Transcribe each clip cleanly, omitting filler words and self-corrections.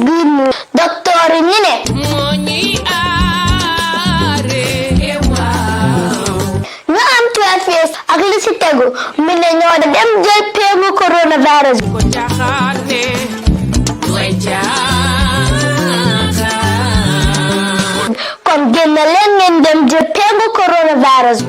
Good news. Doctor Nine. No am 12 years ak li ci tegu mi ne ñoo dem jël peegu coronavirus. Kon génn leen ngeen dem jël peegu coronavirus.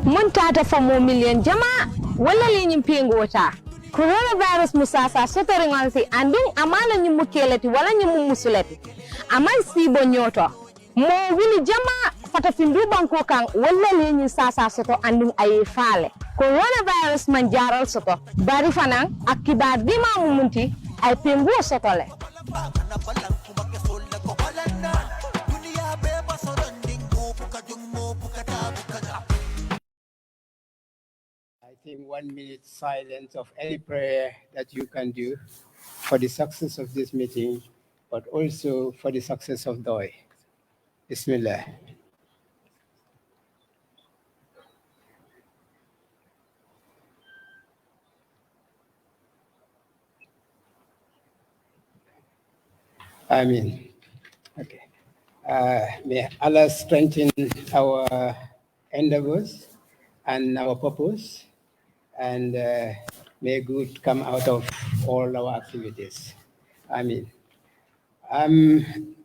Mun tata famo million jama wala li nyim pengota coronavirus musasa sotori ngansi andung amana nyim mukeleti wala nyim musuleti aman sibo nyoto mo wini jama fata findu banko kan wala li nyim sasa soto andung ay faale coronavirus man jaral soto bari fanan akibar dima mumunti ay pengu sotole I think 1 minute silence of any prayer that you can do for the success of this meeting, but also for the success of Pdois. Bismillah. Amen. Okay. May Allah strengthen our endeavors and our purpose, and may good come out of all our activities. Amen.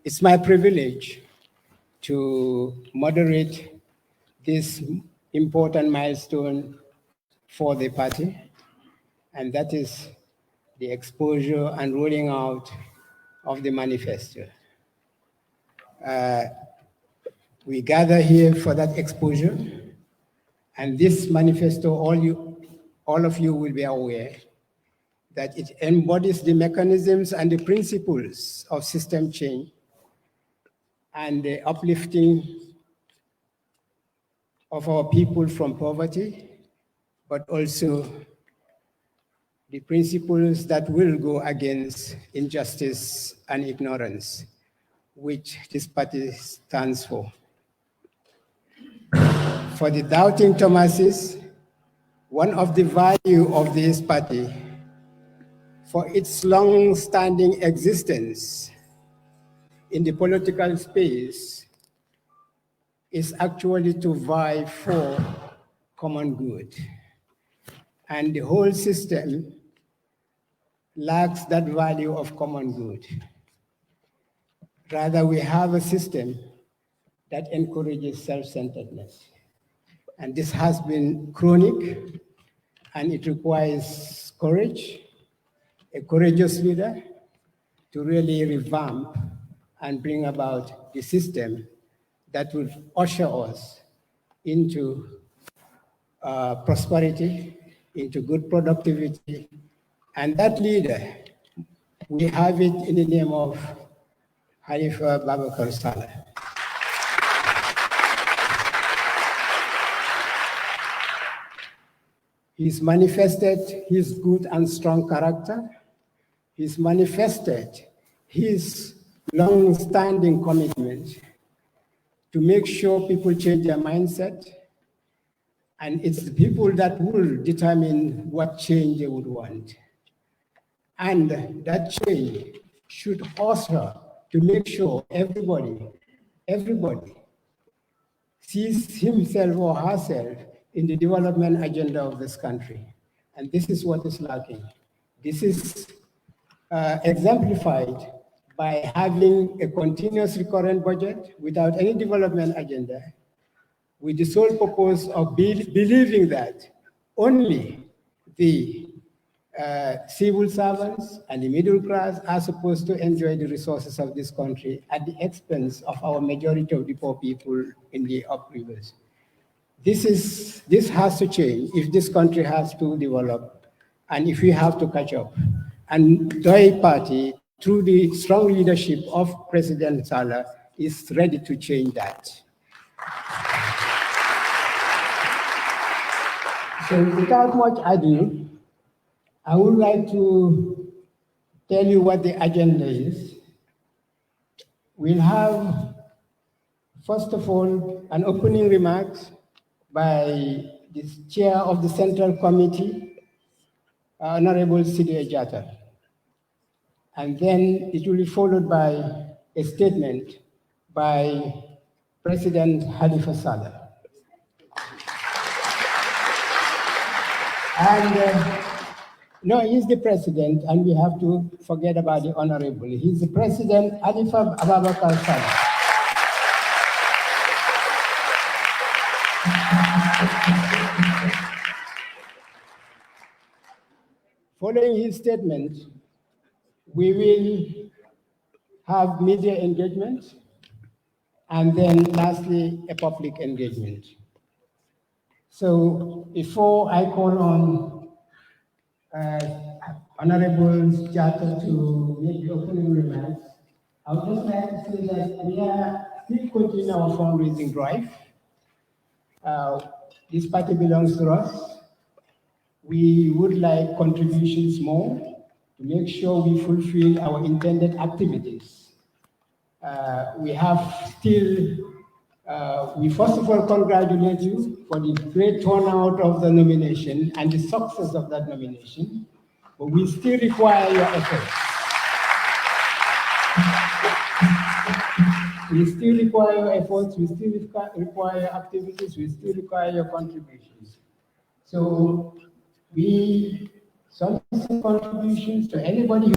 It's my privilege to moderate this important milestone for the party, and that is the exposure and rolling out of the manifesto. We gather here for that exposure, and this manifesto, all of you will be aware that it embodies the mechanisms and the principles of system change and the uplifting of our people from poverty, but also the principles that will go against injustice and ignorance, which this party stands for. For the doubting Thomases, one of the values of this party, for its long-standing existence in the political space, is actually to vie for common good. And the whole system lacks that value of common good. Rather, we have a system that encourages self-centeredness. And this has been chronic, and it requires courage, a courageous leader to really revamp and bring about the system that will usher us into prosperity, into good productivity. And that leader, we have it in the name of Halifa Sallah. He's manifested his good and strong character. He's manifested his long-standing commitment to make sure people change their mindset. And it's the people that will determine what change they would want. And that change should usher to make sure everybody sees himself or herself in the development agenda of this country. And this is what is lacking. This is exemplified by having a continuous recurrent budget without any development agenda, with the sole purpose of believing that only the civil servants and the middle class are supposed to enjoy the resources of this country at the expense of our majority of the poor people in the uprivers. This has to change if this country has to develop and if we have to catch up. And Pdois Party, through the strong leadership of President Sallah, is ready to change that. So without much ado, I would like to tell you what the agenda is. We'll have, first of all, an opening remarks by the chair of the Central Committee, Honorable Sidi Ejata. And then it will be followed by a statement by President Halifa Sallah. And no, he's the president, and we have to forget about the honorable. He's the president, Halifa Ababakar Sallah. Following his statement, we will have media engagement, and then lastly, a public engagement. So before I call on Honorable Jata to make the opening remarks, I would just like to say that we are still continuing our fundraising drive. This party belongs to us. We would like contributions more to make sure we fulfill our intended activities. We have still, we first of all congratulate you for the great turnout of the nomination and the success of that nomination, but we still require your efforts. We still require your efforts, we still require your activities, we still require your contributions. So we solicit contributions to anybody who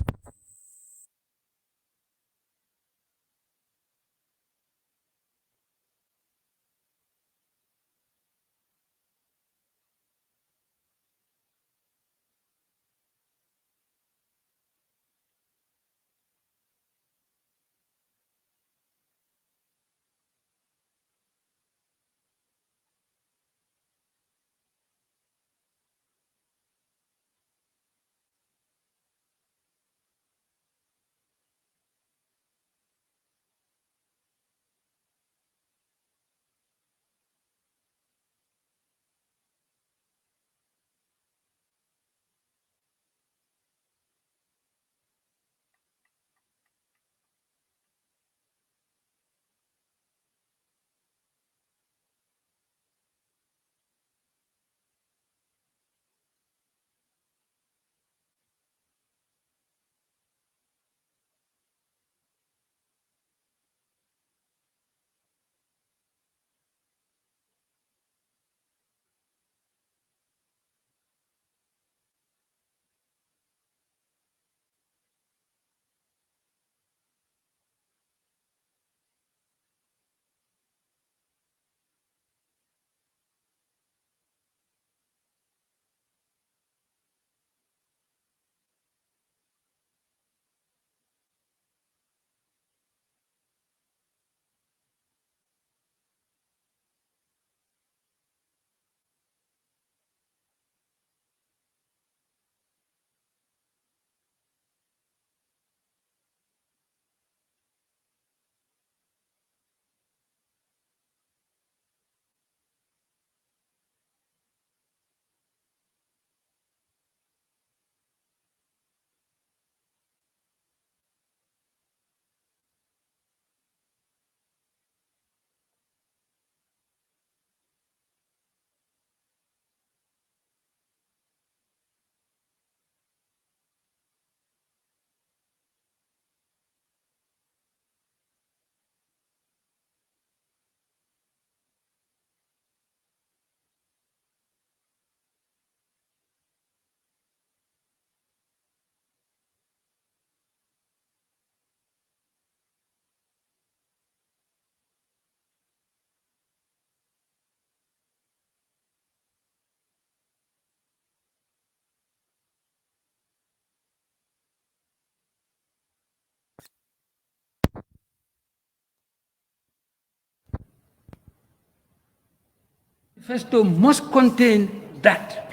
manifesto must contain that.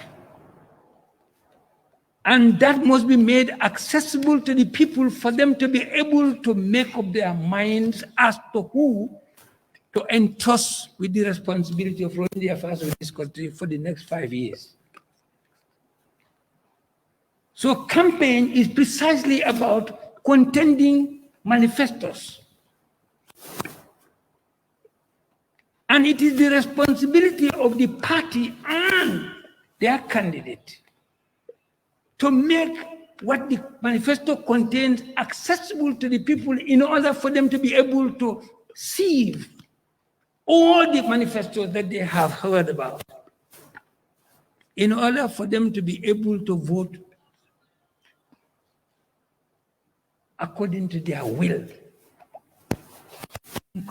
And that must be made accessible to the people for them to be able to make up their minds as to who to entrust with the responsibility of running the affairs of this country for the next 5 years. So campaign is precisely about contending manifestos. And it is the responsibility of the party and their candidate to make what the manifesto contains accessible to the people in order for them to be able to sieve all the manifestos that they have heard about, in order for them to be able to vote according to their will,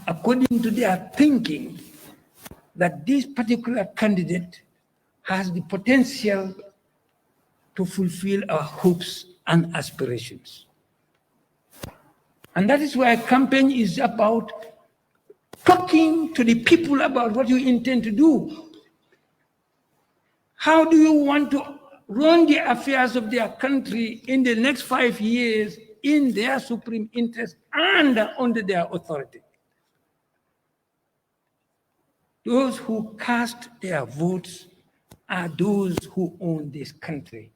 according to their thinking that this particular candidate has the potential to fulfill our hopes and aspirations. And that is why a campaign is about talking to the people about what you intend to do. How do you want to run the affairs of their country in the next 5 years in their supreme interest and under their authority? Those who cast their votes are those who own this country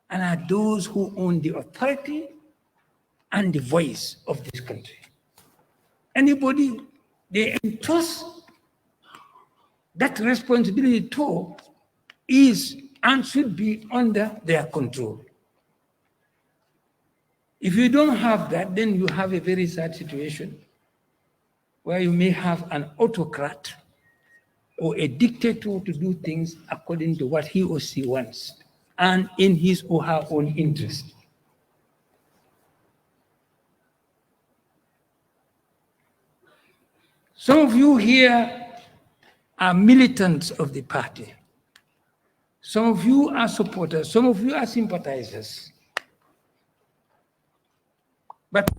and are those who own the authority and the voice of this country. Anybody they entrust that responsibility to is and should be under their control. If you don't have that, then you have a very sad situation where you may have an autocrat or a dictator to do things according to what he or she wants and in his or her own interest. Some of you here are militants of the party. Some of you are supporters. Some of you are sympathizers. But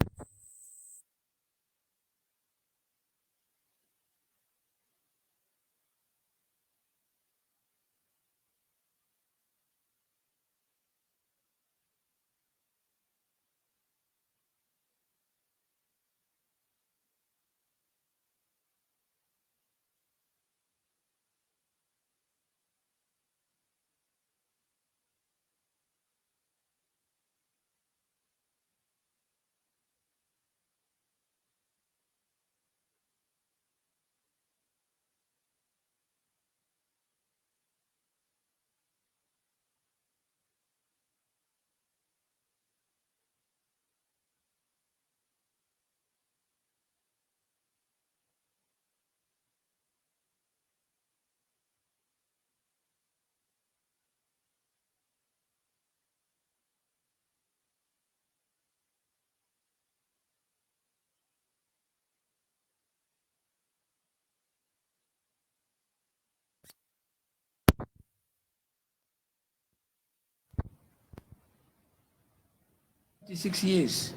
years.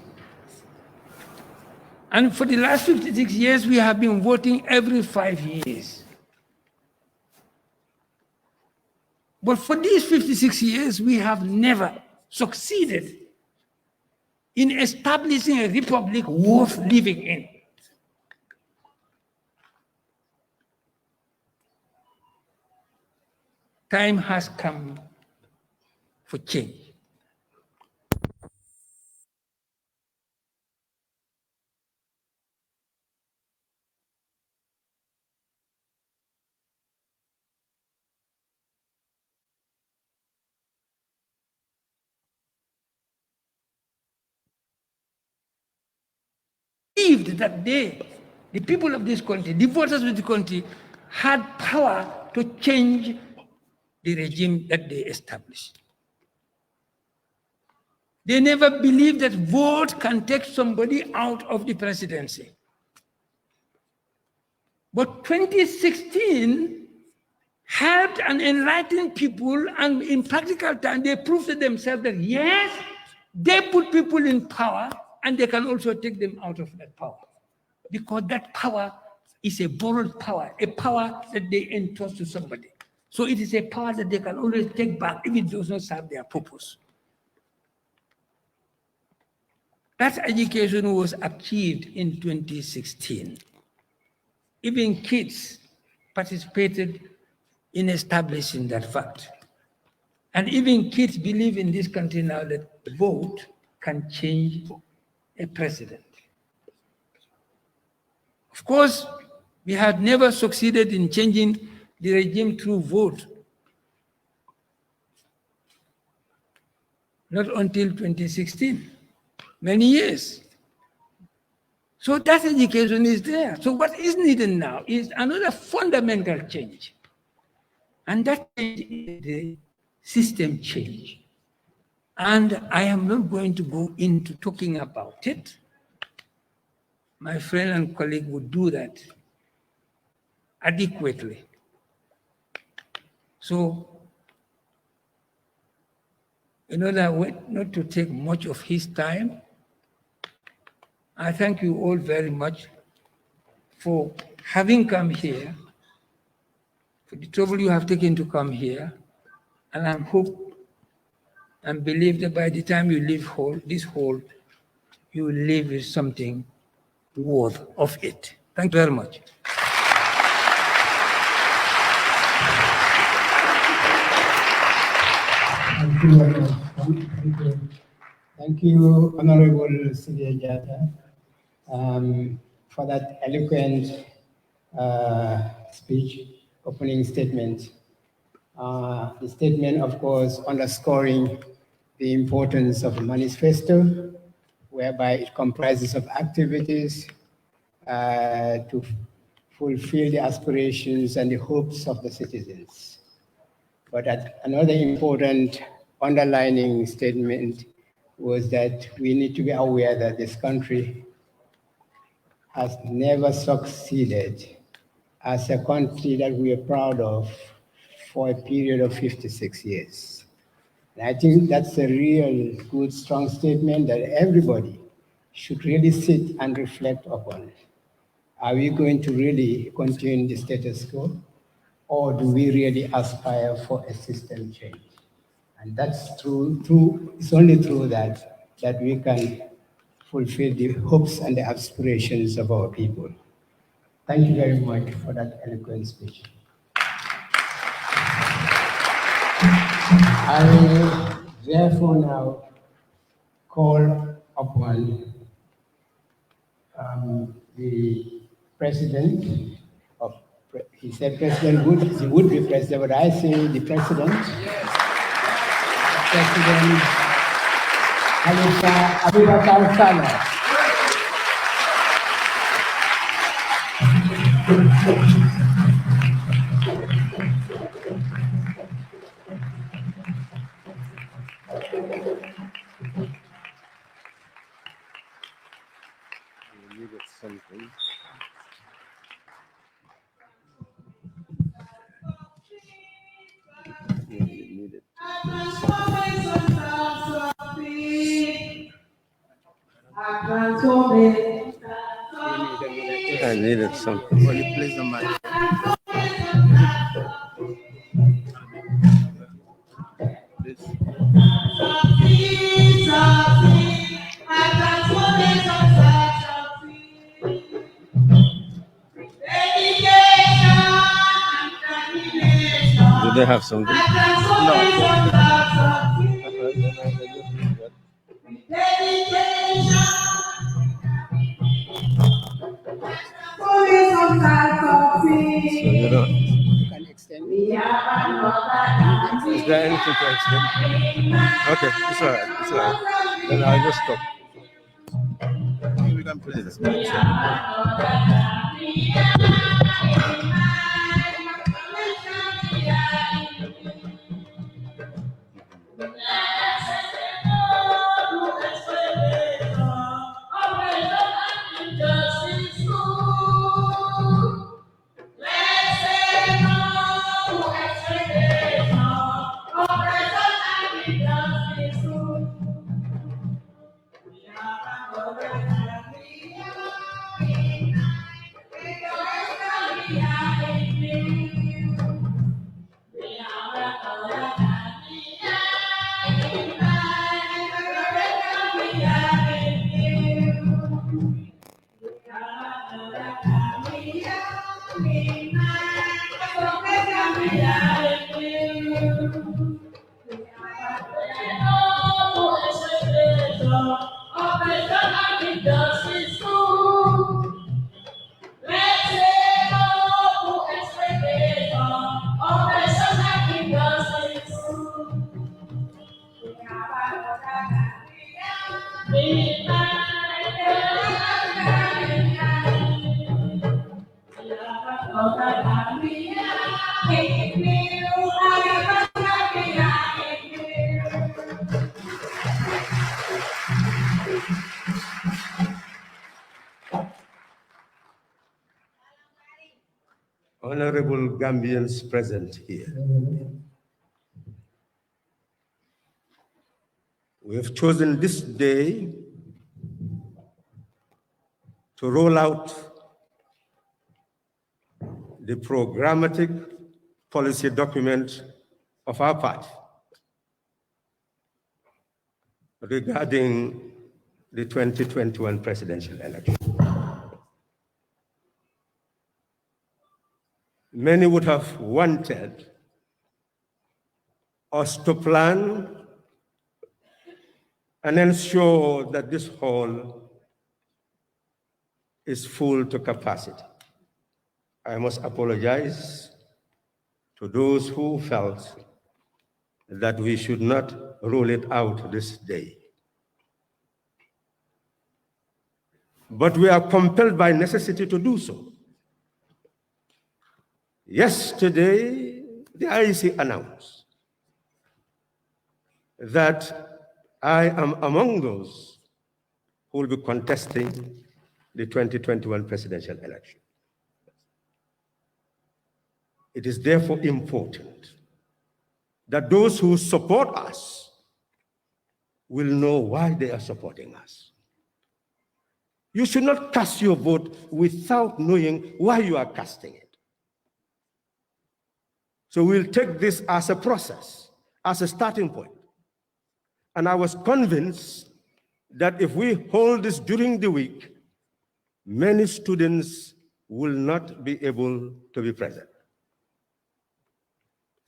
And for the last 56 years, we have been voting every 5 years. But for these 56 years, we have never succeeded in establishing a republic worth living in. Time has come for change. Believed that they, the people of this country, the voters of the country, had power to change the regime that they established. They never believed that vote can take somebody out of the presidency. But 2016 helped and enlightened people, and in practical time, they proved to themselves that yes, they put people in power, and they can also take them out of that power. Because that power is a borrowed power, a power that they entrust to somebody. So it is a power that they can always take back if it does not serve their purpose. That education was achieved in 2016. Even kids participated in establishing that fact. And even kids believe in this country now that vote can change a president. Of course, we have never succeeded in changing the regime through vote. Not until 2016, many years. So that education is there. So what is needed now is another fundamental change. And that change is the system change. And I am not going to go into talking about it. My friend and colleague would do that adequately. So, in order not to take much of his time, I thank you all very much for having come here, for the trouble you have taken to come here, and I hope and believe that by the time you leave this hall, you will leave with something worth of it. Thank you very much. Thank you very much. Thank you, Honorable Sylvia Jata, for that eloquent speech, opening statement. The statement, of course, underscoring the importance of the manifesto, whereby it comprises of activities to fulfill the aspirations and the hopes of the citizens. But another important underlining statement was that we need to be aware that this country has never succeeded as a country that we are proud of for a period of 56 years. And I think that's a real good, strong statement that everybody should really sit and reflect upon. Are we going to really continue the status quo, or do we really aspire for a system change? And that's true. It's only through that we can fulfill the hopes and the aspirations of our people. Thank you very much for that eloquent speech. I therefore now call upon the president of, he said President Wood, he would be president, but I say the president. Yes. President Halifa Sallah. Something. I needed something. Will you please the mic? Do they have something? No. So you don't. You can extend. Is there anything to extend? Okay, it's all right. It's all right. Then I'll just stop. We can put it. honorable Gambians present here. We have chosen this day to roll out the programmatic policy document of our party regarding the 2021 presidential election. Many would have wanted us to plan and ensure that this hall is full to capacity. I must apologize to those who felt that we should not roll it out this day. But we are compelled by necessity to do so. Yesterday, the IEC announced that I am among those who will be contesting the 2021 presidential election. It is therefore important that those who support us will know why they are supporting us. You should not cast your vote without knowing why you are casting it. So we'll take this as a process, as a starting point. And I was convinced that if we hold this during the week, many students will not be able to be present.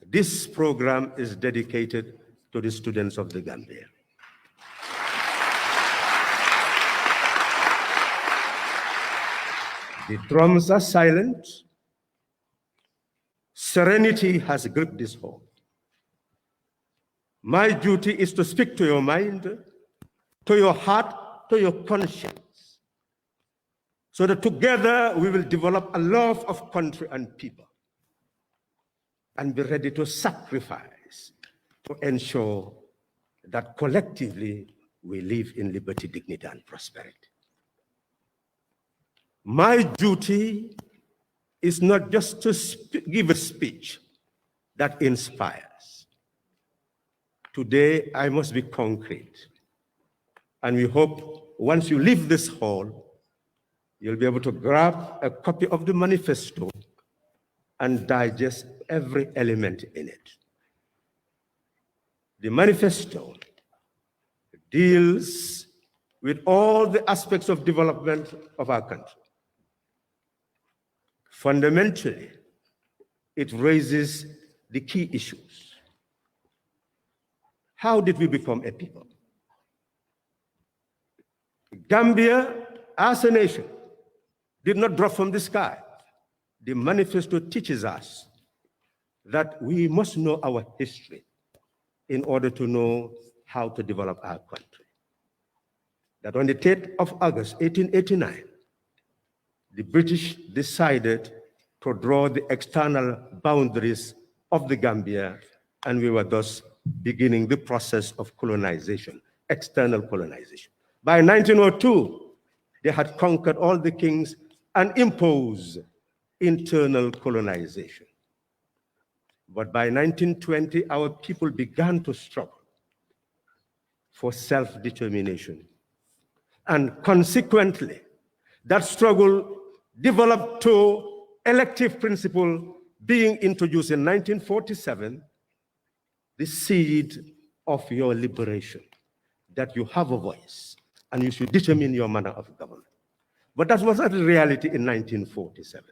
This program is dedicated to the students of the Gambia. The drums are silent. Serenity has gripped this hall. My duty is to speak to your mind, to your heart, to your conscience, so that together we will develop a love of country and people and be ready to sacrifice to ensure that collectively we live in liberty, dignity, and prosperity. My duty is not just to give a speech that inspires. Today, I must be concrete. And we hope once you leave this hall, you'll be able to grab a copy of the manifesto and digest every element in it. The manifesto deals with all the aspects of development of our country. Fundamentally, it raises the key issues. How did we become a people? Gambia, as a nation, did not drop from the sky. The manifesto teaches us that we must know our history in order to know how to develop our country. That on the 10th of August, 1889, the British decided to draw the external boundaries of the Gambia, and we were thus beginning the process of colonization, external colonization. By 1902, they had conquered all the kings and imposed internal colonization. But by 1920, our people began to struggle for self-determination. And consequently, that struggle developed to elective principle being introduced in 1947, the seed of your liberation, that you have a voice and you should determine your manner of government. But that was not the reality in 1947.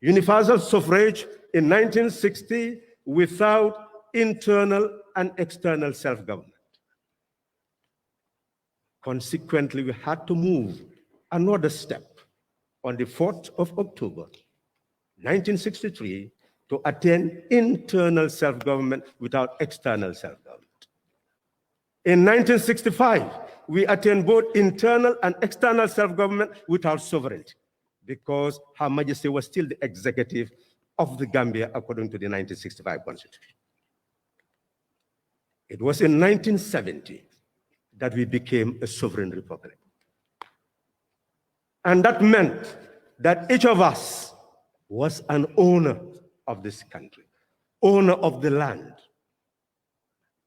Universal suffrage in 1960 without internal and external self-government. Consequently, we had to move another step on the 4th of October, 1963, to attain internal self-government without external self-government. In 1965, we attained both internal and external self-government without sovereignty, because Her Majesty was still the executive of the Gambia according to the 1965 Constitution. It was in 1970 that we became a sovereign republic. And that meant that each of us was an owner of this country, owner of the land,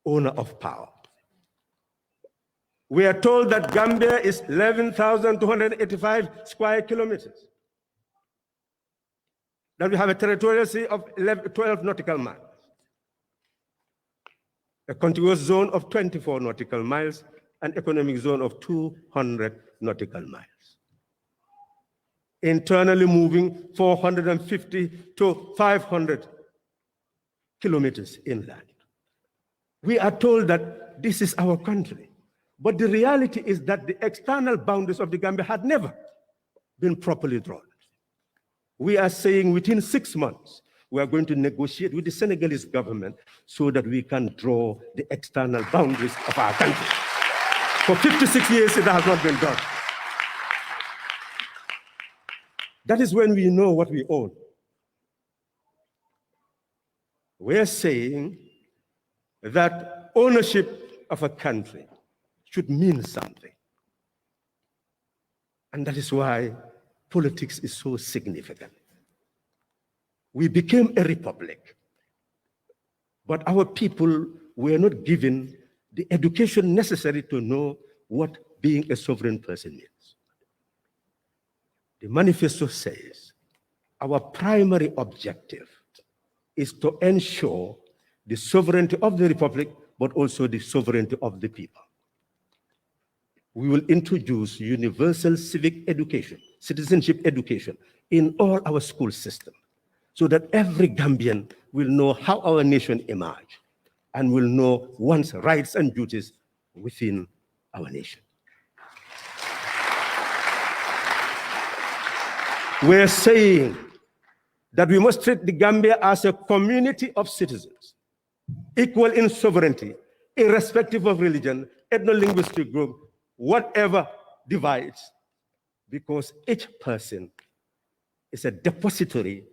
owner of power. We are told that Gambia is 11,285 square kilometers, that we have a territorial sea of 12 nautical miles, a contiguous zone of 24 nautical miles, an economic zone of 200 nautical miles. Internally moving 450 to 500 kilometers inland. We are told that this is our country, but the reality is that the external boundaries of the Gambia had never been properly drawn. We are saying within 6 months, we are going to negotiate with the Senegalese government so that we can draw the external boundaries of our country. For 56 years, it has not been done. That is when we know what we own. We're saying that ownership of a country should mean something. And that is why politics is so significant. We became a republic, but our people were not given the education necessary to know what being a sovereign person means. The manifesto says our primary objective is to ensure the sovereignty of the republic, but also the sovereignty of the people. We will introduce universal civic education, citizenship education in all our school systems, so that every Gambian will know how our nation emerged and will know one's rights and duties within our nation. We're saying that we must treat the Gambia as a community of citizens, equal in sovereignty, irrespective of religion, ethno-linguistic group, whatever divides, because each person is a depository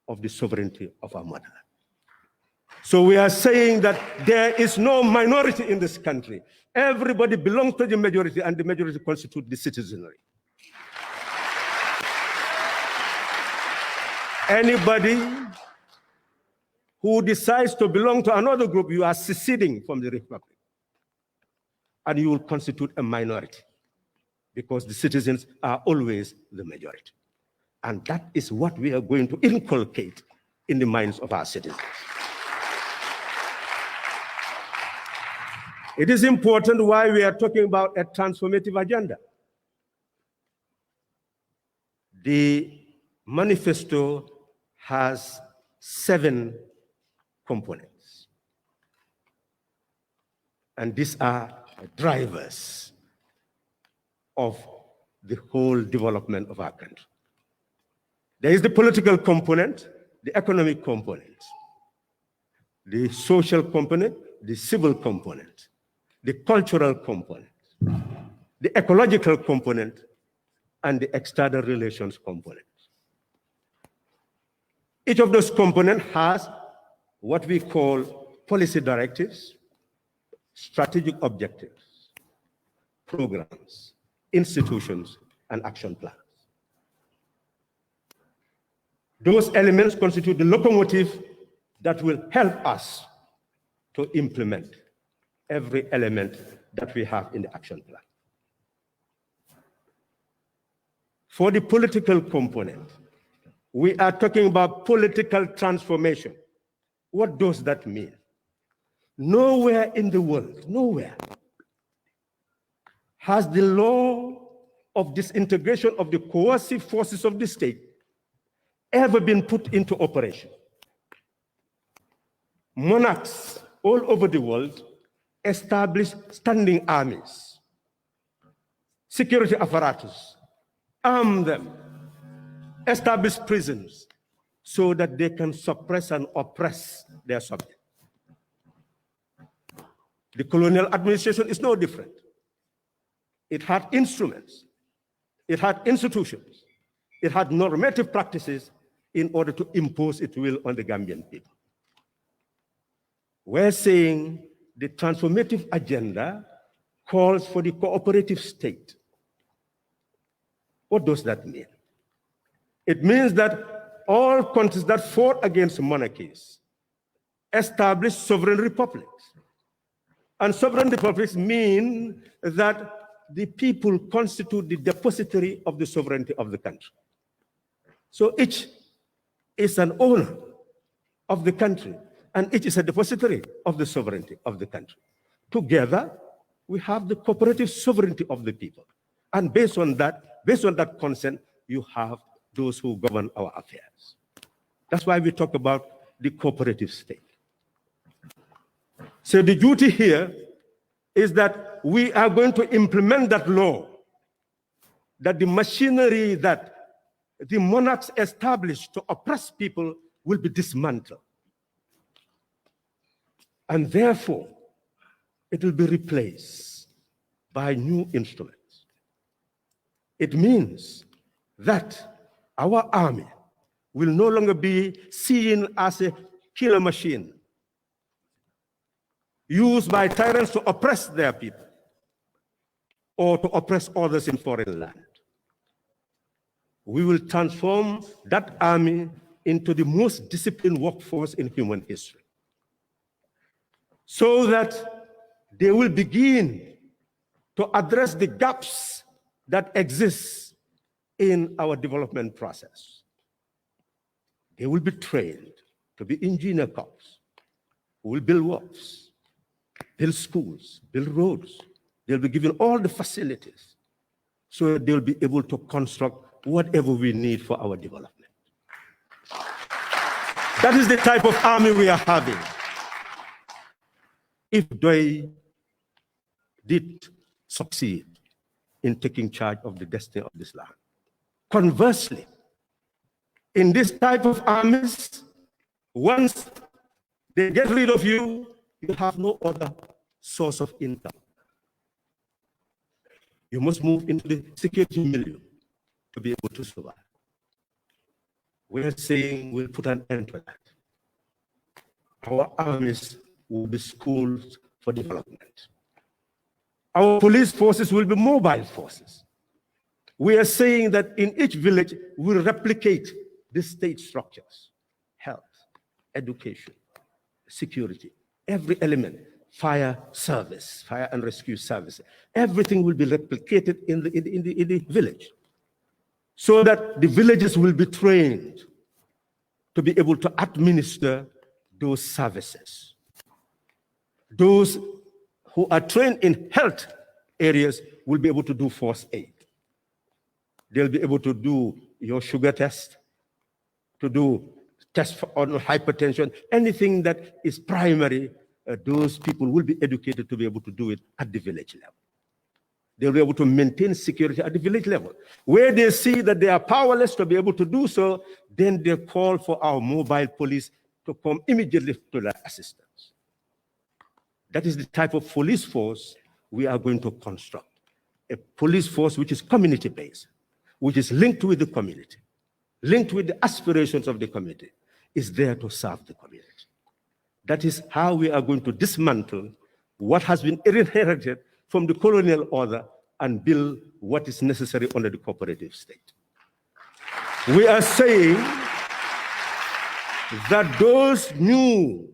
of the sovereignty of our motherland. So we are saying that there is no minority in this country. Everybody belongs to the majority, and the majority constitutes the citizenry. Anybody who decides to belong to another group, you are seceding from the republic, and you will constitute a minority, because the citizens are always the majority. And that is what we are going to inculcate in the minds of our citizens. It is important why we are talking about a transformative agenda. The manifesto has 7 components. And these are drivers of the whole development of our country. There is the political component, the economic component, the social component, the civil component, the cultural component, the ecological component, and the external relations component. Each of those components has what we call policy directives, strategic objectives, programs, institutions, and action plans. Those elements constitute the locomotive that will help us to implement every element that we have in the action plan. For the political component, we are talking about political transformation. What does that mean? Nowhere in the world, nowhere, has the law of disintegration of the coercive forces of the state ever been put into operation. Monarchs all over the world establish standing armies, security apparatus, arm them, establish prisons so that they can suppress and oppress their subjects. The colonial administration is no different. It had instruments, it had institutions, it had normative practices in order to impose its will on the Gambian people. We're saying the transformative agenda calls for the cooperative state. What does that mean? It means that all countries that fought against monarchies established sovereign republics. And sovereign republics mean that the people constitute the depository of the sovereignty of the country. So each is an owner of the country, and each is a depository of the sovereignty of the country. Together, we have the cooperative sovereignty of the people. And based on that consent, you have those who govern our affairs. That's why we talk about the cooperative state. So the duty here is that we are going to implement that law, that the machinery that the monarchs established to oppress people will be dismantled. And therefore, it will be replaced by new instruments. It means that our army will no longer be seen as a killer machine used by tyrants to oppress their people or to oppress others in foreign land. We will transform that army into the most disciplined workforce in human history, so that they will begin to address the gaps that exist in our development process. They will be trained to be engineer corps, who will build works, build schools, build roads. They'll be given all the facilities so that they'll be able to construct whatever we need for our development. That is the type of army we are having. If they did succeed in taking charge of the destiny of this land. Conversely, in this type of armies, once they get rid of you, you have no other source of income. You must move into the security milieu to be able to survive. We're saying we'll put an end to that. Our armies will be schools for development. Our police forces will be mobile forces. We are saying that in each village, we'll replicate the state structures: health, education, security, every element, fire service, fire and rescue service. Everything will be replicated in the village, so that the villages will be trained to be able to administer those services. Those who are trained in health areas will be able to do first aid. They'll be able to do your sugar test, to do tests on hypertension, anything that is primary. Those people will be educated to be able to do it at the village level. They'll be able to maintain security at the village level. Where they see that they are powerless to be able to do so, then they call for our mobile police to come immediately to their assistance. That is the type of police force we are going to construct. A police force which is community-based, which is linked with the community, linked with the aspirations of the community, is there to serve the community. That is how we are going to dismantle what has been inherited from the colonial order and build what is necessary under the cooperative state. We are saying that those new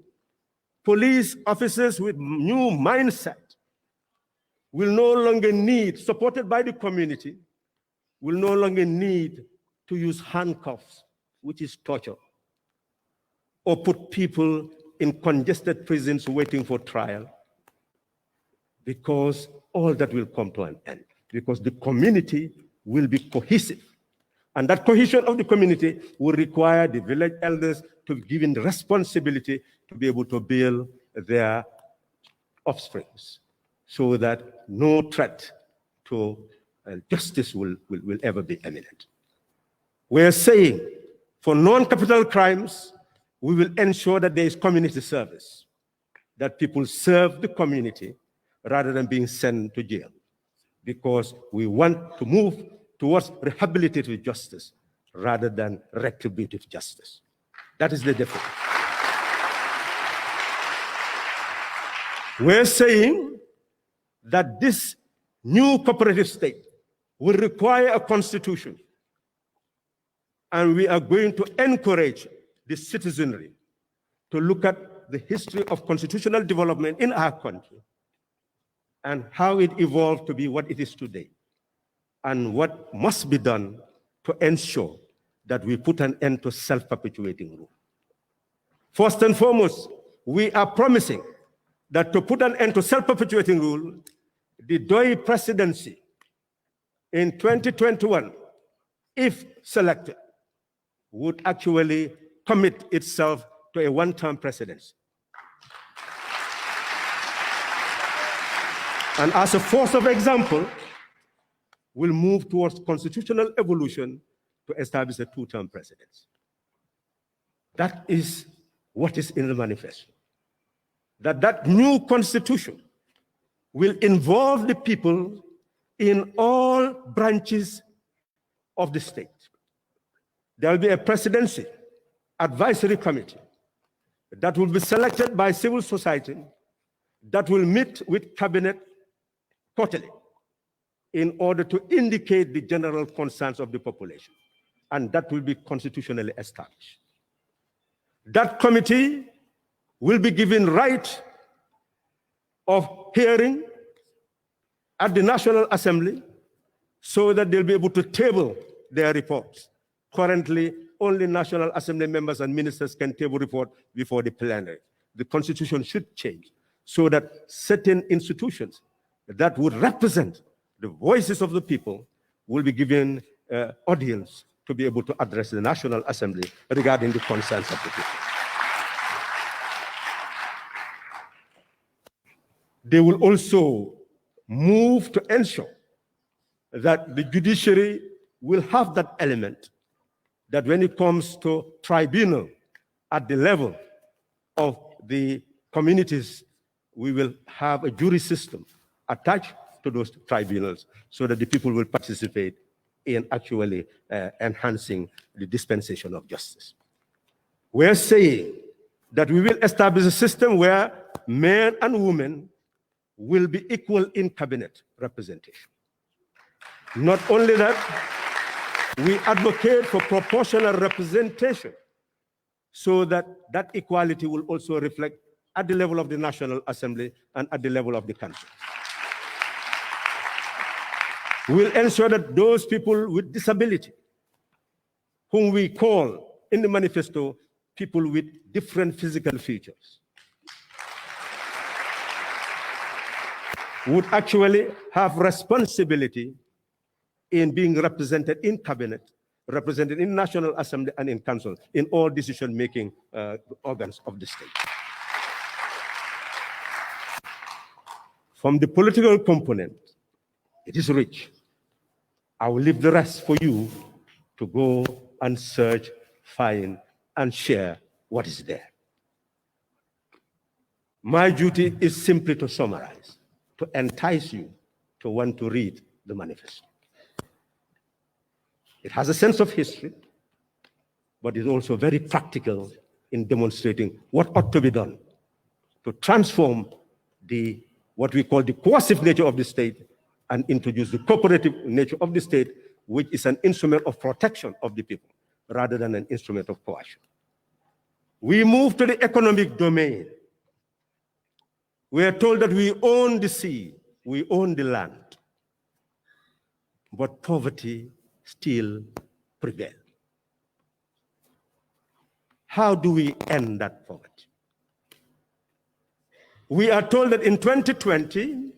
police officers with new mindset will no longer need, supported by the community, will no longer need to use handcuffs, which is torture, or put people in congested prisons waiting for trial, because all that will come to an end, because the community will be cohesive. And that cohesion of the community will require the village elders to be given the responsibility to be able to build their offsprings, so that no threat to justice will ever be imminent. We're saying for non-capital crimes, we will ensure that there is community service, that people serve the community rather than being sent to jail, because we want to move towards rehabilitative justice rather than retributive justice. That is the difference. We're saying that this new cooperative state will require a constitution And we are going to encourage the citizenry to look at the history of constitutional development in our country and how it evolved to be what it is today, and what must be done to ensure that we put an end to self-perpetuating rule. First and foremost, we are promising that to put an end to self-perpetuating rule, the Pdois presidency in 2021, if selected, would actually commit itself to a one-term presidency. And as a force of example, we'll move towards constitutional evolution to establish a two-term presidency. That is what is in the manifesto. That new constitution will involve the people in all branches of the state. There will be a presidency advisory committee that will be selected by civil society that will meet with cabinet quarterly in order to indicate the general concerns of the population, and that will be constitutionally established. That committee will be given right of hearing at the National Assembly so that they'll be able to table their reports. Currently, only National Assembly members and ministers can table report before the plenary. The Constitution should change so that certain institutions that would represent the voices of the people will be given audience to be able to address the National Assembly regarding the concerns of the people. They will also move to ensure that the judiciary will have that element, that when it comes to tribunal at the level of the communities, we will have a jury system attached to those tribunals so that the people will participate in actually enhancing the dispensation of justice. We're saying that we will establish a system where men and women will be equal in cabinet representation. Not only that, we advocate for proportional representation so that that equality will also reflect at the level of the National Assembly and at the level of the country. We'll ensure that those people with disability, whom we call in the manifesto people with different physical features, would actually have responsibility in being represented in cabinet, represented in National Assembly and in council, in all decision-making organs of the state. From the political component, it is rich. I will leave the rest for you to go and search, find, and share what is there. My duty is simply to summarize, to entice you to want to read the manifesto. It has a sense of history, but it's also very practical in demonstrating what ought to be done to transform what we call the coercive nature of the state and introduce the cooperative nature of the state, which is an instrument of protection of the people rather than an instrument of coercion. We move to the economic domain. We are told that we own the sea, we own the land, but poverty still prevails. How do we end that poverty? We are told that in 2020,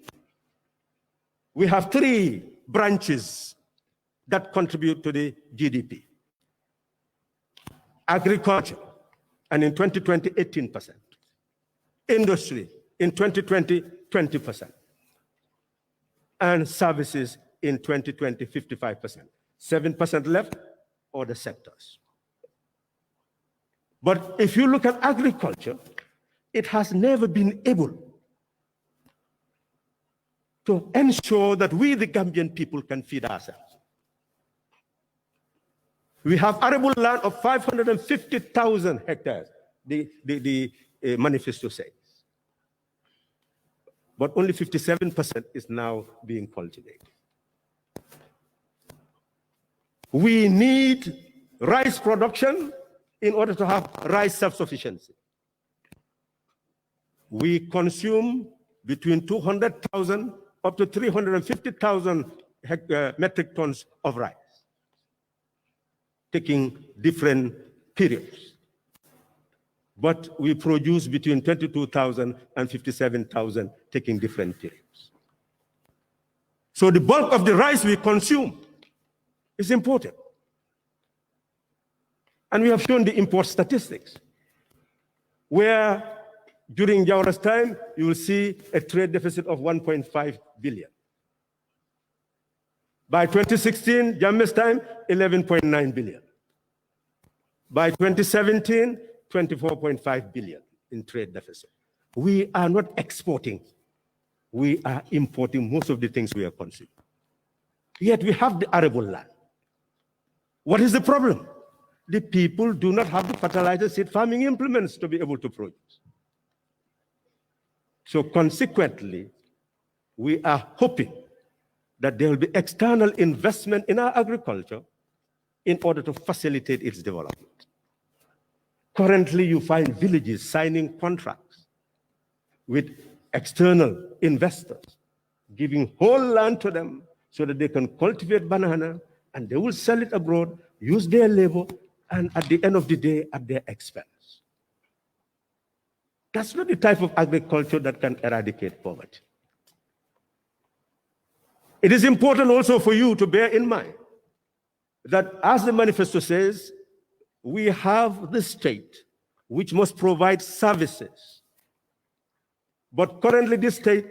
we have 3 branches that contribute to the GDP. Agriculture, and in 2020, 18%. Industry, in 2020, 20%. And services in 2020, 55%. 7% left, other sectors. But if you look at agriculture, it has never been able to ensure that we, the Gambian people, can feed ourselves. We have arable land of 550,000 hectares, the manifesto says. But only 57% is now being cultivated. We need rice production in order to have rice self-sufficiency. We consume between 200,000 up to 350,000 metric tons of rice, taking different periods. But we produce between 22,000 and 57,000, taking different periods. So the bulk of the rice we consume is imported. And we have shown the import statistics, where during Jawara's time, you will see a trade deficit of 1.5 billion. By 2016, Jammeh's time, 11.9 billion. By 2017, 24.5 billion in trade deficit. We are not exporting. We are importing most of the things we are consuming. Yet we have the arable land. What is the problem? The people do not have the fertilizer seed farming implements to be able to produce. So consequently, we are hoping that there will be external investment in our agriculture in order to facilitate its development. Currently, you find villages signing contracts with external investors, giving whole land to them so that they can cultivate banana and they will sell it abroad, use their labor, and at the end of the day, at their expense. That's not the type of agriculture that can eradicate poverty. It is important also for you to bear in mind that, as the manifesto says, we have the state which must provide services. But currently this state,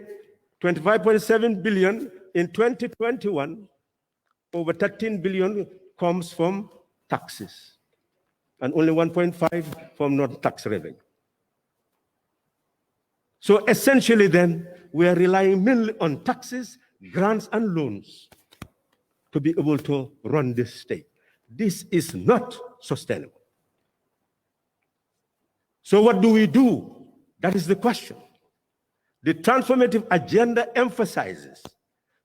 25.7 billion in 2021, over 13 billion comes from taxes, and only 1.5 from non-tax revenue. So essentially then, we are relying mainly on taxes, grants, and loans to be able to run this state. This is not sustainable. So what do we do? That is the question. The transformative agenda emphasizes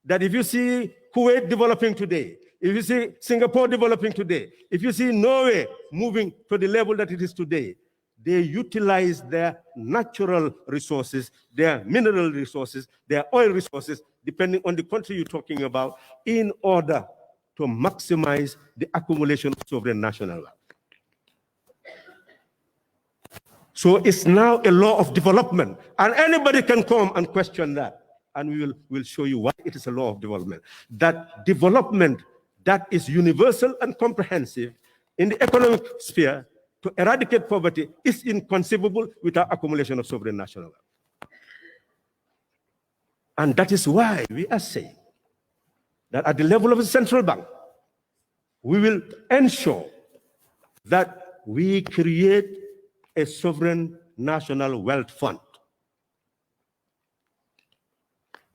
that if you see Kuwait developing today, if you see Singapore developing today, if you see Norway moving to the level that it is today, they utilize their natural resources, their mineral resources, their oil resources, depending on the country you're talking about, in order to maximize the accumulation of sovereign national wealth. So it's now a law of development, and anybody can come and question that, and we'll show you why it is a law of development. That development that is universal and comprehensive in the economic sphere to eradicate poverty is inconceivable without accumulation of sovereign national wealth. And that is why we are saying that at the level of the central bank, we will ensure that we create a sovereign national wealth fund.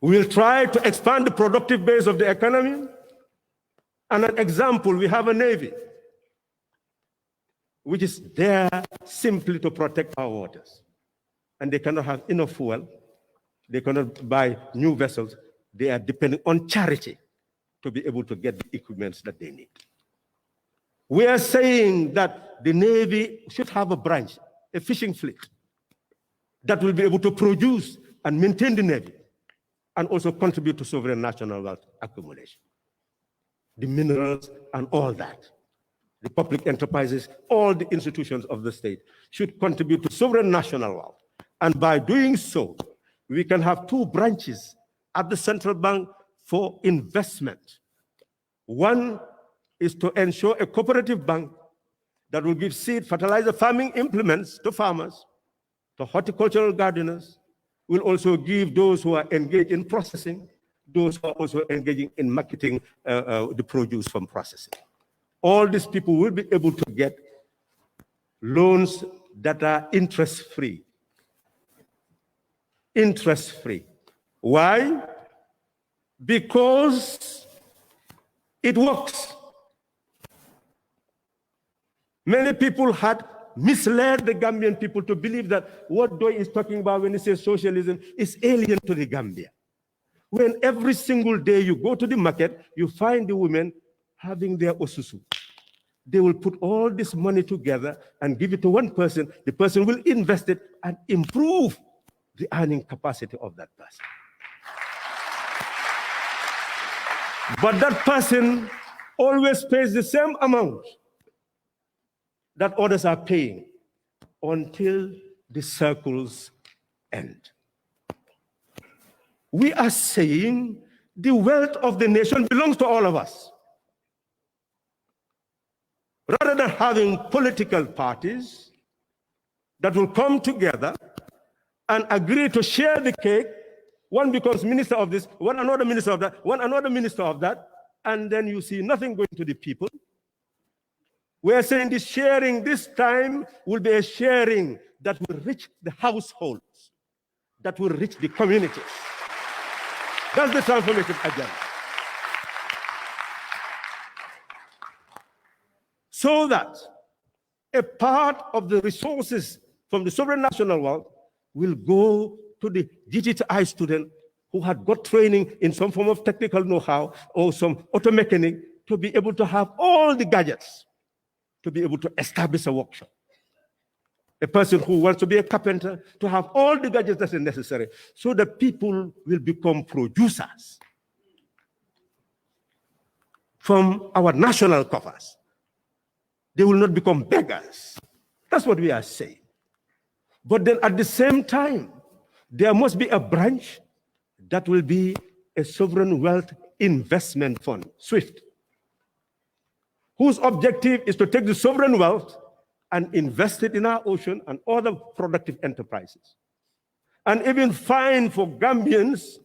We will try to expand the productive base of the economy. And an example, we have a navy, which is there simply to protect our waters. And they cannot have enough fuel. They cannot buy new vessels. They are depending on charity to be able to get the equipment that they need. We are saying that the Navy should have a branch, a fishing fleet, that will be able to produce and maintain the Navy and also contribute to sovereign national wealth accumulation. The minerals and all that. The public enterprises, all the institutions of the state should contribute to sovereign national wealth. And by doing so, we can have two branches at the central bank for investment. One is to ensure a cooperative bank that will give seed, fertilizer, farming implements to farmers, to horticultural gardeners, will also give those who are engaged in processing, those who are also engaging in marketing the produce from processing. All these people will be able to get loans that are interest-free. Interest-free. Why? Because it works. Many people had misled the Gambian people to believe that what Pdois is talking about when he says socialism is alien to the Gambia. When every single day you go to the market, you find the women having their osusu, They will put all this money together and give it to one person. The person will invest it and improve the earning capacity of that person. But that person always pays the same amount that others are paying until the circles end. We are saying the wealth of the nation belongs to all of us. Rather than having political parties that will come together and agree to share the cake, one becomes minister of this, one another minister of that, one another minister of that, and then you see nothing going to the people. We are saying this sharing this time will be a sharing that will reach the households, that will reach the communities. That's the transformative agenda. So that a part of the resources from the sovereign national wealth will go to the GTI student who had got training in some form of technical know-how or some auto mechanic to be able to have all the gadgets to be able to establish a workshop. A person who wants to be a carpenter to have all the gadgets that are necessary so that people will become producers from our national coffers. They will not become beggars. That's what we are saying. But then at the same time, there must be a branch that will be a sovereign wealth investment fund, SWIFT, whose objective is to take the sovereign wealth and invest it in our ocean and other productive enterprises. And even fine for Gambians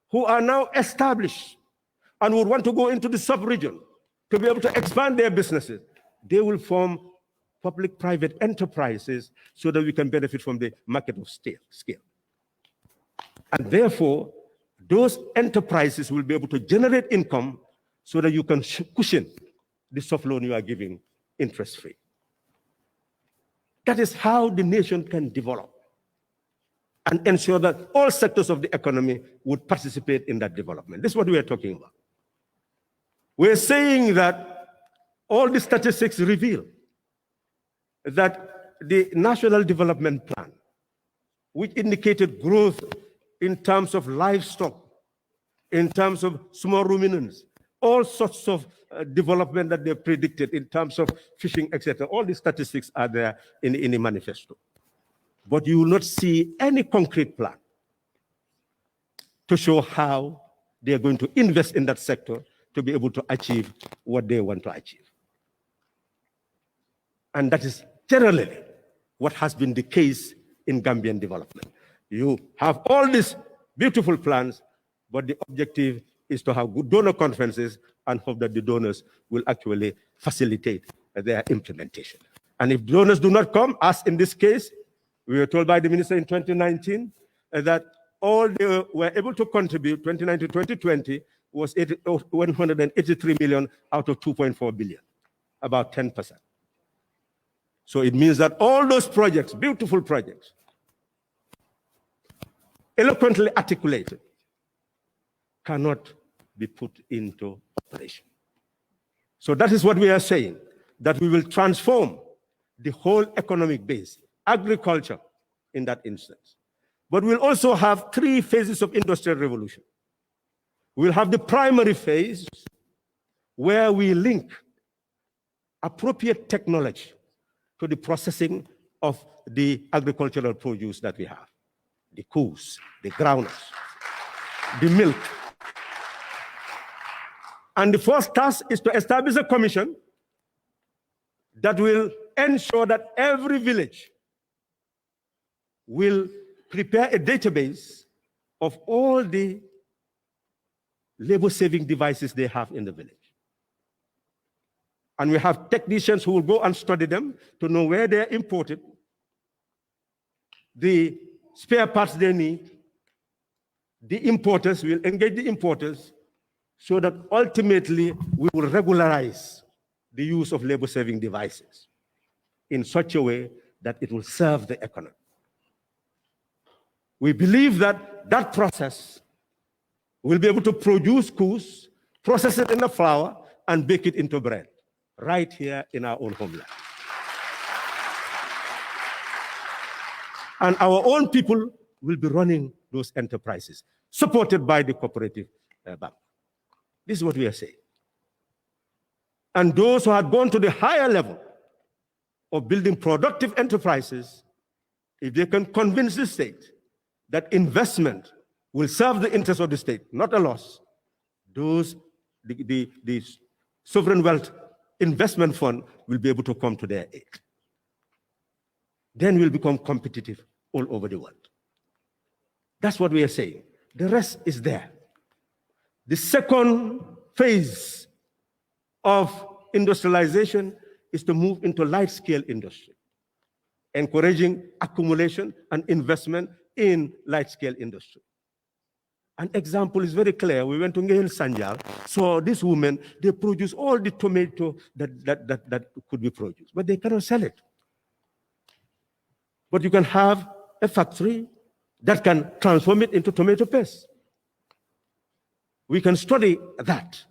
who are now established and would want to go into the sub-region to be able to expand their businesses. They will form public-private enterprises so that we can benefit from the market of scale. And therefore, those enterprises will be able to generate income so that you can cushion the soft loan you are giving interest-free. That is how the nation can develop and ensure that all sectors of the economy would participate in that development. This is what we are talking about. We're saying that all the statistics reveal that the National Development Plan, which indicated growth in terms of livestock, in terms of small ruminants, all sorts of development that they predicted in terms of fishing, etc. All the statistics are there in the manifesto. But you will not see any concrete plan to show how they are going to invest in that sector to be able to achieve what they want to achieve. And that is generally what has been the case in Gambian development. You have all these beautiful plans, but the objective is to have good donor conferences and hope that the donors will actually facilitate their implementation. And if donors do not come, as in this case, we were told by the minister in 2019 that all they were able to contribute 2019 to 2020 was 183 million out of 2.4 billion, about 10%. So it means that all those projects, beautiful projects, eloquently articulated, cannot be put into operation. So that is what we are saying, that we will transform the whole economic base, agriculture in that instance. But we'll also have 3 phases of industrial revolution. We'll have the primary phase where we link appropriate technology to the processing of the agricultural produce that we have. The coos, the groundnuts, the milk. And the first task is to establish a commission that will ensure that every village will prepare a database of all the labor-saving devices they have in the village. And we have technicians who will go and study them to know where they're imported, the spare parts they need. The importers will engage the importers so that ultimately we will regularize the use of labor-saving devices in such a way that it will serve the economy. We believe that that process will be able to produce coos, process it in the flour, and bake it into bread. right here in our own homeland. And our own people will be running those enterprises, supported by the cooperative bank. This is what we are saying. And those who had gone to the higher level of building productive enterprises, if they can convince the state that investment will serve the interest of the state, not a loss, the sovereign wealth investment fund will be able to come to their aid. Then we'll become competitive all over the world. That's what we are saying. The rest is there. The second phase of industrialization is to move into light-scale industry, encouraging accumulation and investment in light-scale industry. An example is very clear. We went to Ngehel Sanjal, so these women, they produce all the tomato that could be produced, but they cannot sell it. But you can have a factory that can transform it into tomato paste. We can study that.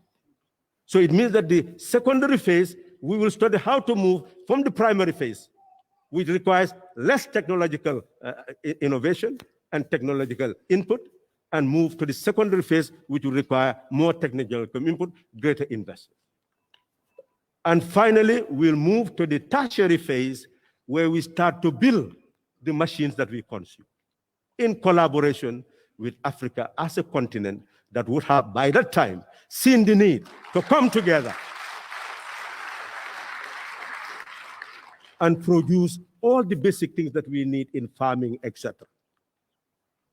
So it means that the secondary phase, we will study how to move from the primary phase, which requires less technological innovation and technological input, and move to the secondary phase, which will require more technical input, greater investment. And finally, we'll move to the tertiary phase, where we start to build the machines that we consume, in collaboration with Africa as a continent that would have, by that time, seen the need to come together and produce all the basic things that we need in farming, etc.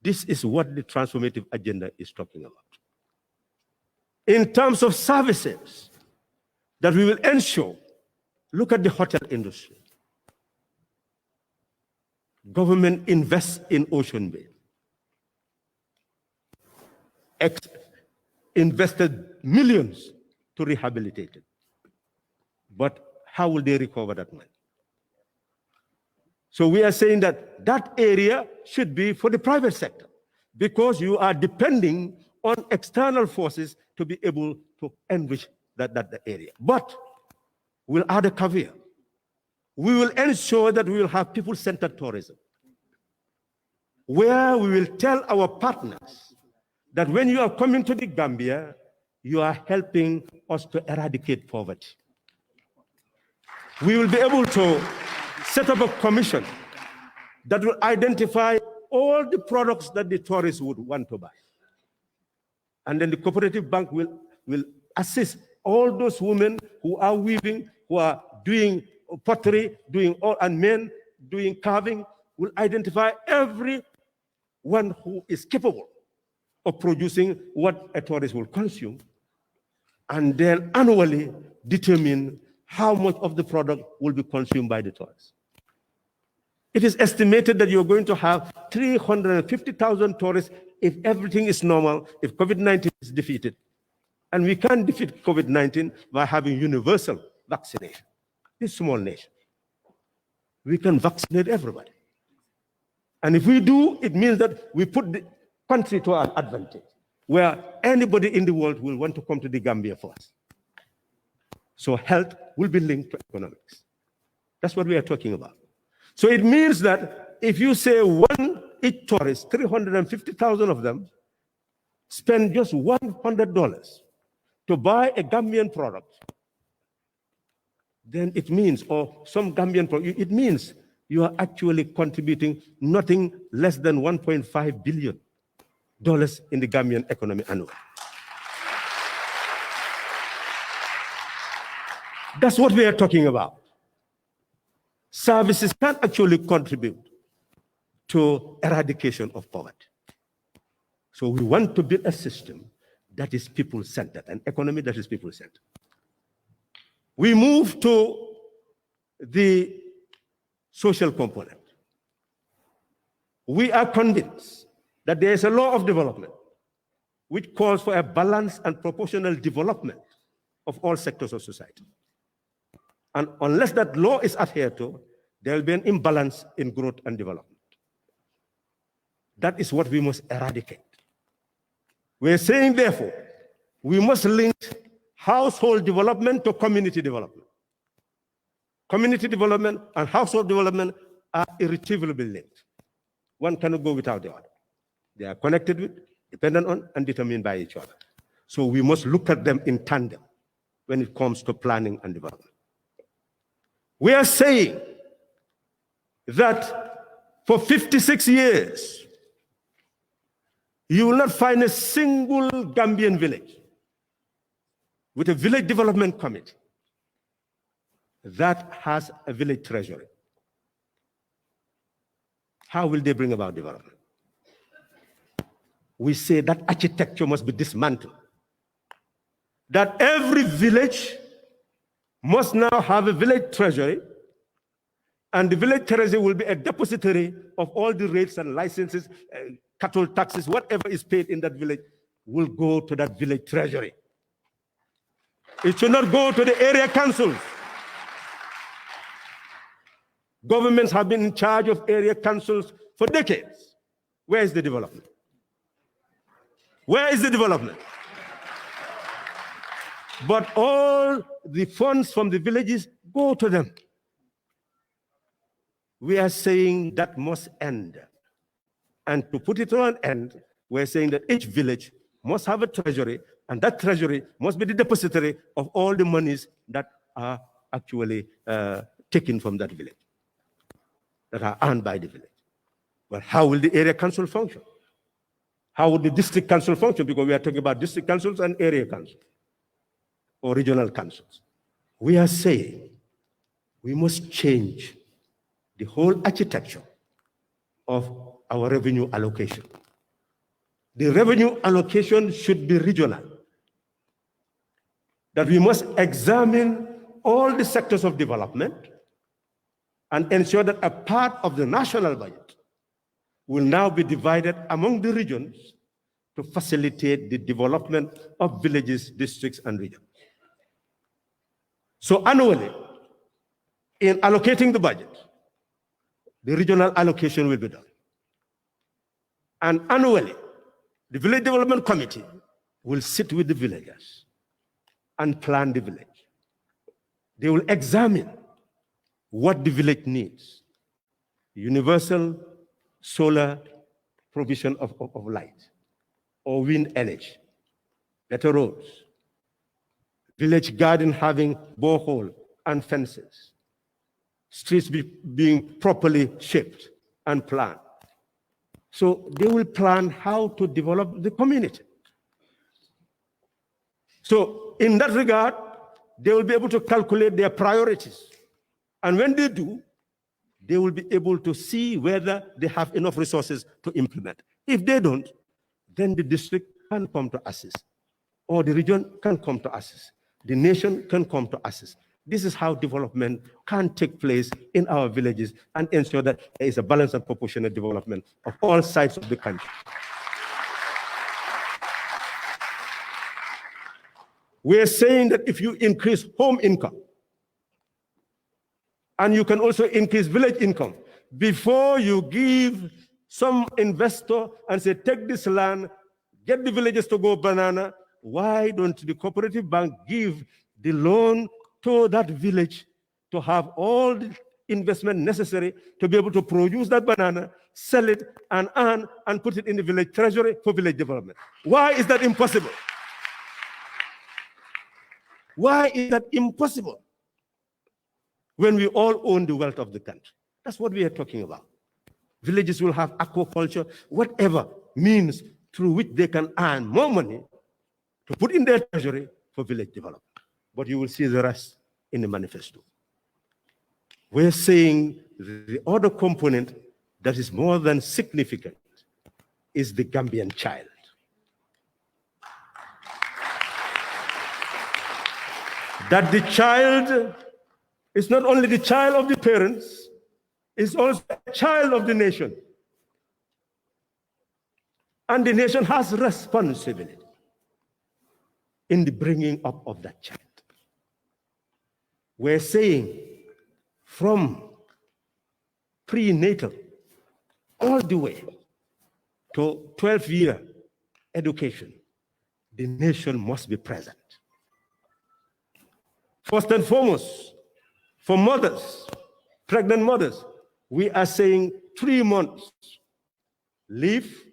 This is what the transformative agenda is talking about. In terms of services that we will ensure, look at the hotel industry. Government invests in Ocean Bay. Invested millions to rehabilitate it. But how will they recover that money? So we are saying that that area should be for the private sector, because you are depending on external forces to be able to enrich that area. But we'll add a caveat. We will ensure that we will have people-centered tourism, where we will tell our partners that when you are coming to the Gambia, you are helping us to eradicate poverty. We will be able to set up a commission that will identify all the products that the tourists would want to buy. And then the cooperative bank will assist all those women who are weaving, who are doing pottery, and men doing carving, will identify everyone who is capable of producing what a tourist will consume, and then annually determine how much of the product will be consumed by the tourists. It is estimated that you're going to have 350,000 tourists if everything is normal, if COVID-19 is defeated. And we can't defeat COVID-19 by having universal vaccination. This small nation, we can vaccinate everybody. And if we do, it means that we put the country to our advantage, where anybody in the world will want to come to the Gambia for us. So health will be linked to economics. That's what we are talking about. So it means that if you say each tourist, 350,000 of them, spend just $100 to buy a Gambian product, then it means, or some Gambian product, it means you are actually contributing nothing less than $1.5 billion in the Gambian economy annually. That's what we are talking about. Services can actually contribute to eradication of poverty. So we want to build a system that is people-centered, an economy that is people-centered. We move to the social component. We are convinced that there is a law of development which calls for a balanced and proportional development of all sectors of society. And unless that law is adhered to, there will be an imbalance in growth and development. That is what we must eradicate. We're saying, therefore, we must link household development to community development. community development and household development are irretrievably linked. One cannot go without the other. They are connected with, dependent on, and determined by each other. So we must look at them in tandem when it comes to planning and development. We are saying that for 56 years, you will not find a single Gambian village with a village development committee that has a village treasury. How will they bring about development? We say that architecture must be dismantled. That every village must now have a village treasury, and the village treasury will be a depository of all the rates and licenses, cattle taxes, whatever is paid in that village will go to that village treasury. It should not go to the area councils. Governments have been in charge of area councils for decades. Where is the development? Where is the development? But all the funds from the villages go to them. We are saying that must end. And to put it on an end, we're saying that each village must have a treasury, and that treasury must be the depository of all the monies that are actually taken from that village, that are earned by the village. But how will the area council function? How would the district council function? Because we are talking about district councils and area councils or regional councils. We are saying we must change the whole architecture of our revenue allocation. The revenue allocation should be regional. That we must examine all the sectors of development and ensure that a part of the national budget will now be divided among the regions to facilitate the development of villages, districts, and regions. So annually, in allocating the budget, the regional allocation will be done. And annually, the Village Development Committee will sit with the villagers and plan the village. They will examine what the village needs. Universal solar provision of light, or wind energy, better roads, village garden having borehole and fences, streets being properly shaped and planned. So they will plan how to develop the community. So in that regard, they will be able to calculate their priorities. And when they do, they will be able to see whether they have enough resources to implement. If they don't, then the district can come to assist, or the region can come to assist. The nation can come to assist. This is how development can take place in our villages and ensure that there is a balanced and proportionate development of all sides of the country. We're saying that if you increase home income, and you can also increase village income, before you give some investor and say, take this land, get the villages to go banana, why don't the cooperative bank give the loan to that village to have all the investment necessary to be able to produce that banana, sell it, and earn, and put it in the village treasury for village development? Why is that impossible? Why is that impossible when we all own the wealth of the country? That's what we are talking about. Villages will have aquaculture, whatever means through which they can earn more money to put in their treasury for village development. But you will see the rest in the manifesto. We're saying the other component that is more than significant is the Gambian child. That the child is not only the child of the parents, it's also a child of the nation. And the nation has responsibility in the bringing up of that child. We're saying from prenatal all the way to 12-year education, the nation must be present. First and foremost, For mothers, pregnant mothers, we are saying 3 months leave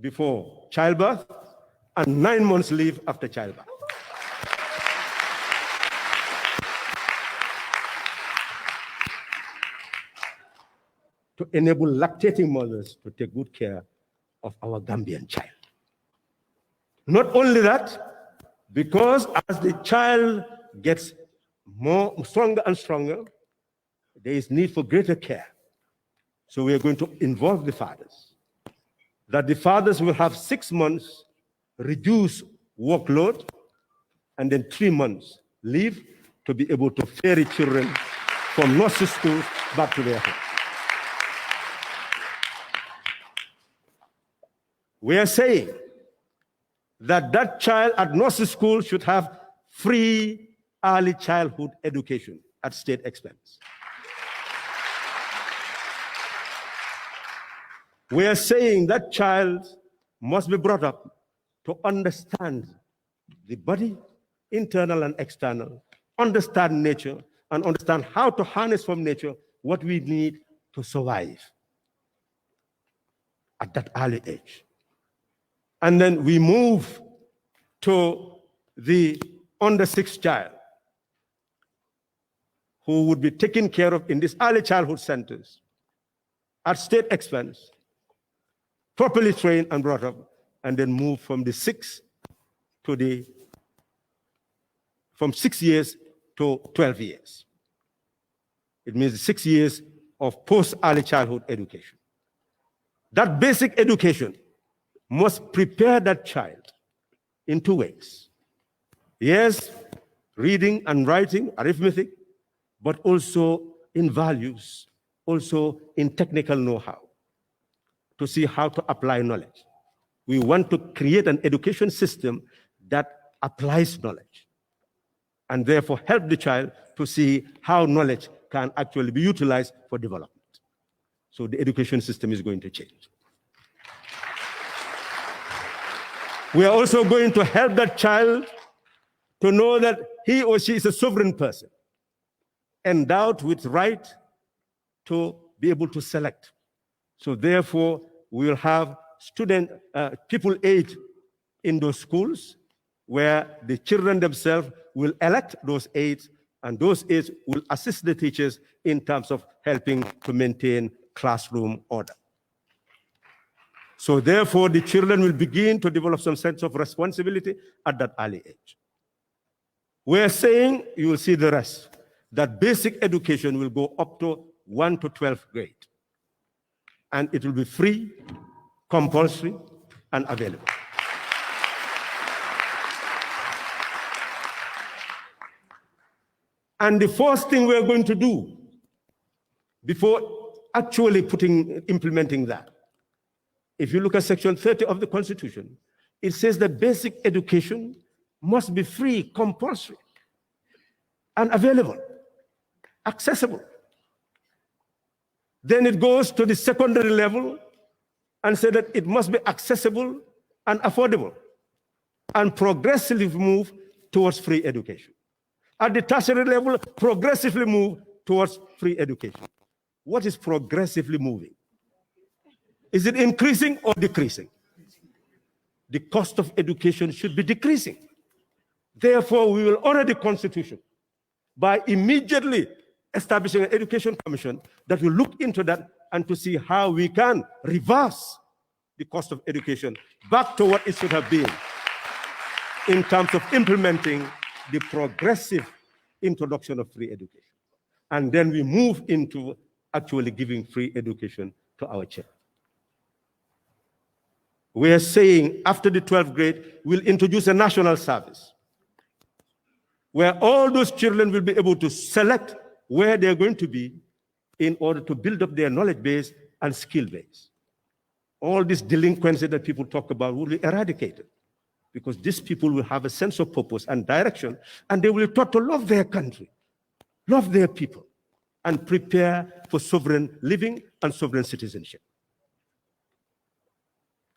before childbirth and 9 months leave after childbirth. To enable lactating mothers to take good care of our Gambian child. Not only that, because as the child gets stronger and stronger, there is need for greater care. So we are going to involve the fathers, that the fathers will have 6 months reduced workload and then 3 months leave to be able to ferry children from nursery school back to their home. We are saying that that child at nursery school should have free early childhood education at state expense. We are saying that child must be brought up to understand the body, internal and external, understand nature, and understand how to harness from nature what we need to survive at that early age. And then we move to the under 6 child who would be taken care of in these early childhood centers at state expense, properly trained and brought up, and then move from the 6 to from 6 years to 12 years. It means 6 years of post-early childhood education. That basic education must prepare that child in 2 ways. Yes, reading and writing, arithmetic, but also in values, also in technical know-how, to see how to apply knowledge. We want to create an education system that applies knowledge and therefore help the child to see how knowledge can actually be utilized for development. So the education system is going to change. We are also going to help that child to know that he or she is a sovereign person, endowed with right to be able to select. So therefore, we will have people aid in those schools where the children themselves will elect those aides, and those aides will assist the teachers in terms of helping to maintain classroom order. So therefore, the children will begin to develop some sense of responsibility at that early age. We're saying, you will see the rest, that basic education will go up to 1 to 12th grade. And it will be free, compulsory, and available. And the first thing we're going to do before actually implementing that, if you look at Section 30 of the Constitution, it says that basic education must be free, compulsory, and available, accessible. Then it goes to the secondary level and says that it must be accessible and affordable, and progressively move towards free education. At the tertiary level, progressively move towards free education. What is progressively moving? Is it increasing or decreasing? The cost of education should be decreasing. Therefore, we will honor the Constitution by immediately establishing an education commission that will look into that and to see how we can reverse the cost of education back to what it should have been in terms of implementing the progressive introduction of free education. And then we move into actually giving free education to our children. We are saying after the 12th grade, we'll introduce a national service where all those children will be able to select where they're going to be in order to build up their knowledge base and skill base. All this delinquency that people talk about will be eradicated because these people will have a sense of purpose and direction, and they will be taught to love their country, love their people, and prepare for sovereign living and sovereign citizenship.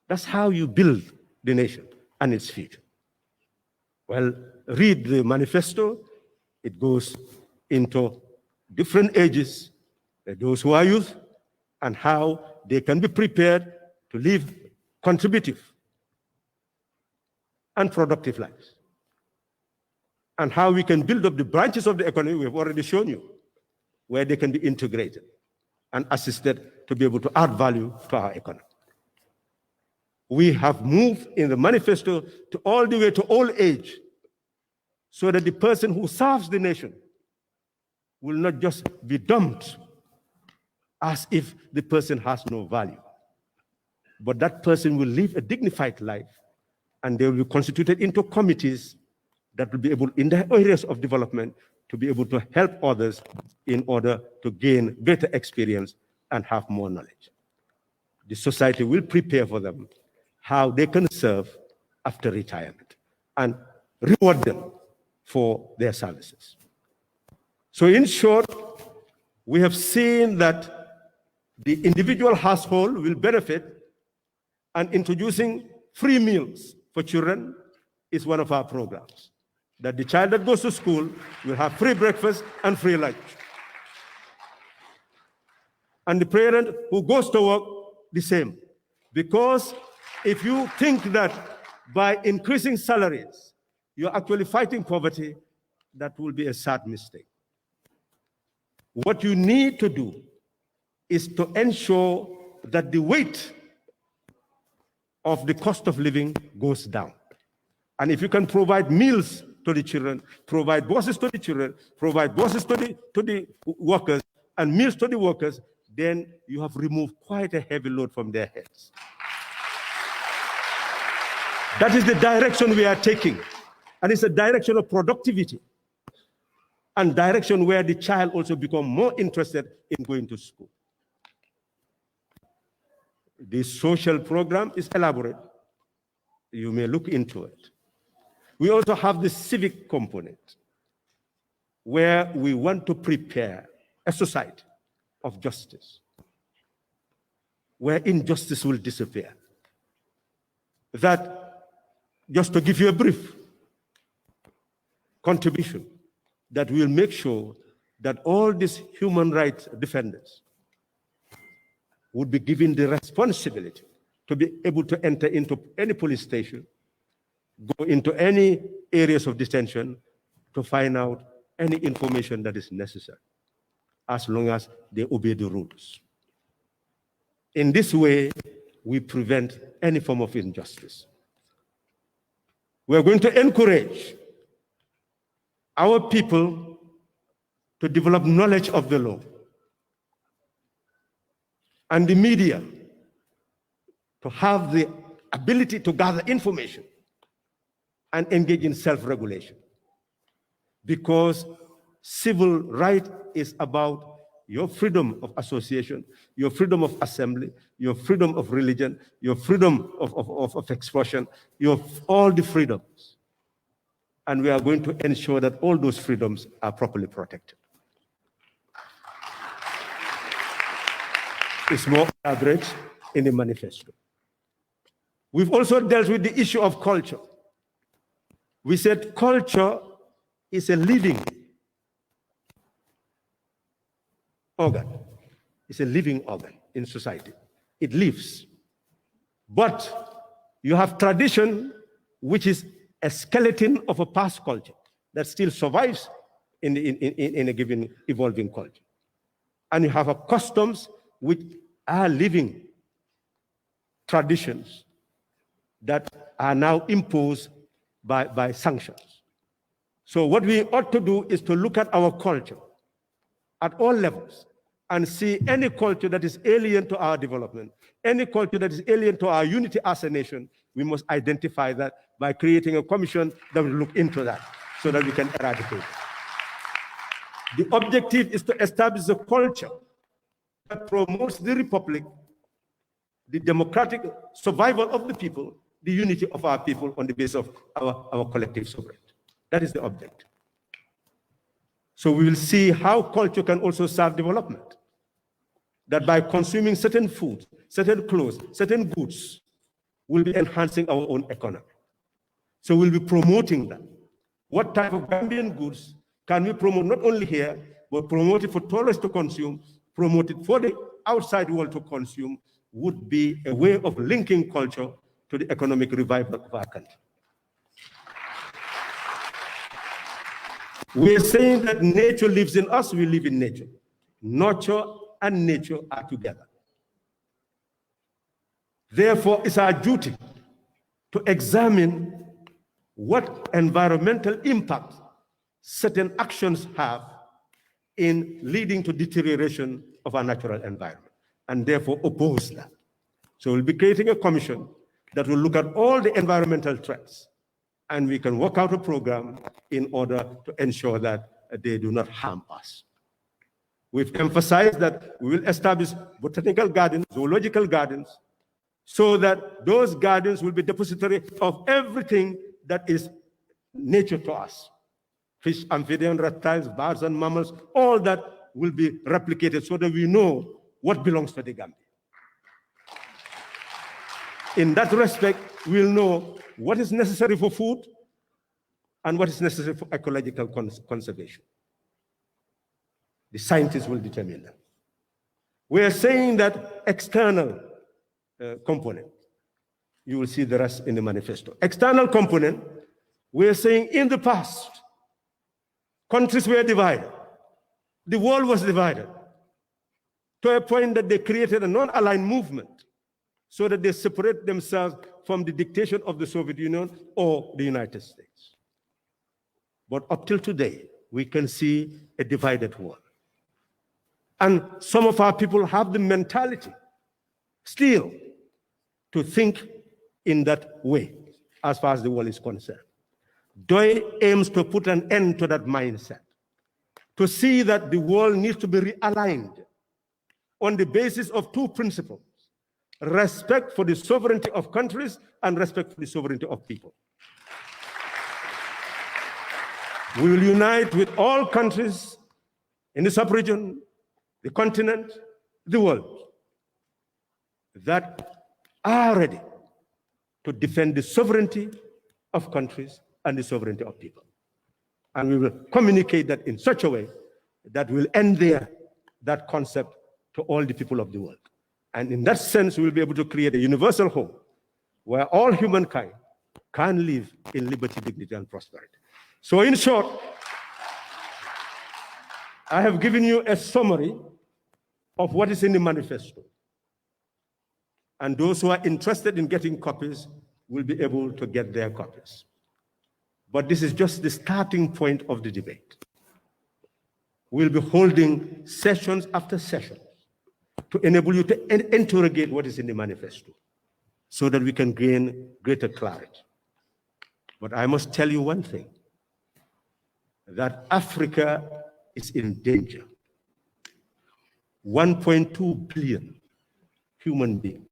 That's how you build the nation and its future. Well, read the manifesto. It goes into different ages, those who are youth, and how they can be prepared to live contributive and productive lives. And how we can build up the branches of the economy we've already shown you, where they can be integrated and assisted to be able to add value to our economy. We have moved in the manifesto to all the way to old age, so that the person who serves the nation will not just be dumped as if the person has no value, but that person will live a dignified life, and they will be constituted into committees that will be able, in their areas of development, to be able to help others in order to gain greater experience and have more knowledge. The society will prepare for them how they can serve after retirement and reward them for their services. So in short, we have seen that the individual household will benefit, and introducing free meals for children is one of our programs. That the child that goes to school will have free breakfast and free lunch. And the parent who goes to work, the same. Because if you think that by increasing salaries, you're actually fighting poverty, that will be a sad mistake. What you need to do is to ensure that the weight of the cost of living goes down. And if you can provide meals to the children, provide buses to the children, provide buses to the workers, and meals to the workers, then you have removed quite a heavy load from their heads. That is the direction we are taking. And it's a direction of productivity, and direction where the child also becomes more interested in going to school. The social program is elaborate. You may look into it. We also have the civic component, where we want to prepare a society of justice, where injustice will disappear. That, just to give you a brief contribution, that will make sure that all these human rights defenders would be given the responsibility to be able to enter into any police station, go into any areas of detention to find out any information that is necessary, as long as they obey the rules. In this way, we prevent any form of injustice. We are going to encourage our people to develop knowledge of the law, and the media to have the ability to gather information and engage in self-regulation. Because civil right is about your freedom of association, your freedom of assembly, your freedom of religion, your freedom of expression, all the freedoms. And we are going to ensure that all those freedoms are properly protected. It's more elaborate in the manifesto. We've also dealt with the issue of culture. We said culture is a living organ. It's a living organ in society. It lives. But you have tradition, which is a skeleton of a past culture that still survives in a given evolving culture. And you have customs which are living traditions that are now imposed by sanctions. So what we ought to do is to look at our culture at all levels and see any culture that is alien to our development, any culture that is alien to our unity as a nation. We must identify that by creating a commission that will look into that so that we can eradicate it. The objective is to establish a culture that promotes the republic, the democratic survival of the people, the unity of our people on the basis of our collective sovereignty. That is the objective. So we will see how culture can also serve development. That by consuming certain foods, certain clothes, certain goods, we'll be enhancing our own economy. So we'll be promoting that. What type of Gambian goods can we promote not only here, but promote it for tourists to consume, promote it for the outside world to consume, would be a way of linking culture to the economic revival of our country. We are saying that nature lives in us, we live in nature. Nurture and nature are together. Therefore, it's our duty to examine what environmental impact certain actions have in leading to deterioration of our natural environment, and therefore oppose that. So we'll be creating a commission that will look at all the environmental threats, and we can work out a program in order to ensure that they do not harm us. We've emphasized that we will establish botanical gardens, zoological gardens, so that those gardens will be depository of everything that is nature to us. Fish, amphibians, reptiles, birds and mammals, all that will be replicated so that we know what belongs to the Gambia. In that respect, we'll know what is necessary for food and what is necessary for ecological conservation. The scientists will determine that. We are saying that external component, you will see the rest in the manifesto. External component, we are saying in the past, countries were divided. The world was divided to a point that they created a non-aligned movement so that they separate themselves from the dictation of the Soviet Union or the United States. But up till today, we can see a divided world. And some of our people have the mentality still to think in that way as far as the world is concerned. Pdois aims to put an end to that mindset, to see that the world needs to be realigned on the basis of two principles: respect for the sovereignty of countries and respect for the sovereignty of people. We will unite with all countries in the sub-region, the continent, the world, that are ready to defend the sovereignty of countries and the sovereignty of people. And we will communicate that in such a way that will end there that concept to all the people of the world. And in that sense, we will be able to create a universal home where all humankind can live in liberty, dignity, and prosperity. So in short, I have given you a summary of what is in the manifesto. And those who are interested in getting copies will be able to get their copies. But this is just the starting point of the debate. We'll be holding sessions after sessions to enable you to interrogate what is in the manifesto so that we can gain greater clarity. But I must tell you one thing, that Africa is in danger. 1.2 billion human beings,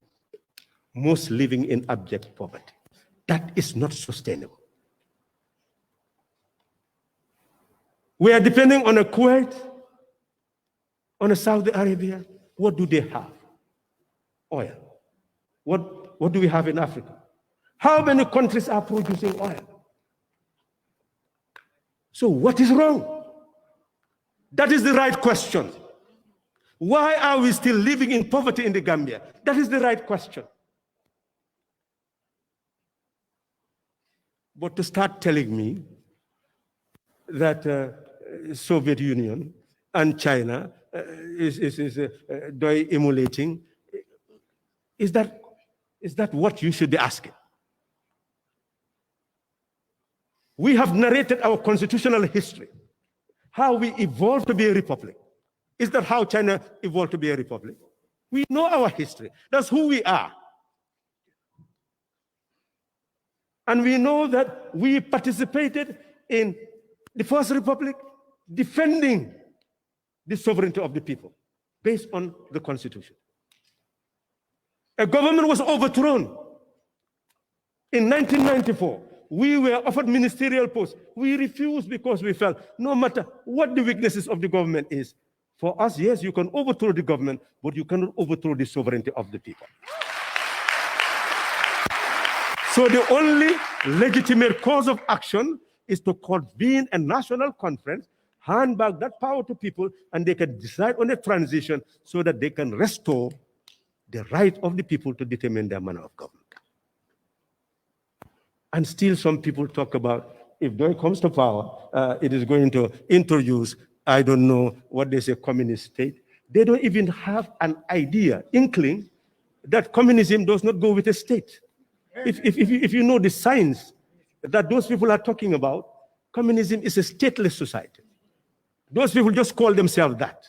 most living in abject poverty. That is not sustainable. We are depending on a Kuwait, on a Saudi Arabia. What do they have? Oil. What do we have in Africa? How many countries are producing oil? So what is wrong? That is the right question. Why are we still living in poverty in the Gambia? That is the right question. But to start telling me that Soviet Union and China is emulating, is that what you should be asking? We have narrated our constitutional history, how we evolved to be a republic. Is that how China evolved to be a republic? We know our history. That's who we are. And we know that we participated in the First Republic, defending the sovereignty of the people based on the Constitution. A government was overthrown in 1994. We were offered ministerial posts. We refused because we felt no matter what the weaknesses of the government is, for us, yes, you can overthrow the government, but you cannot overthrow the sovereignty of the people. So the only legitimate course of action is to convene a national conference, hand back that power to people, and they can decide on a transition so that they can restore the right of the people to determine their manner of government. And still some people talk about, if Doi comes to power, it is going to introduce, I don't know what they say, communist state. They don't even have an idea, inkling, that communism does not go with a state. If you know the science that those people are talking about, communism is a stateless society. Those people just call themselves that.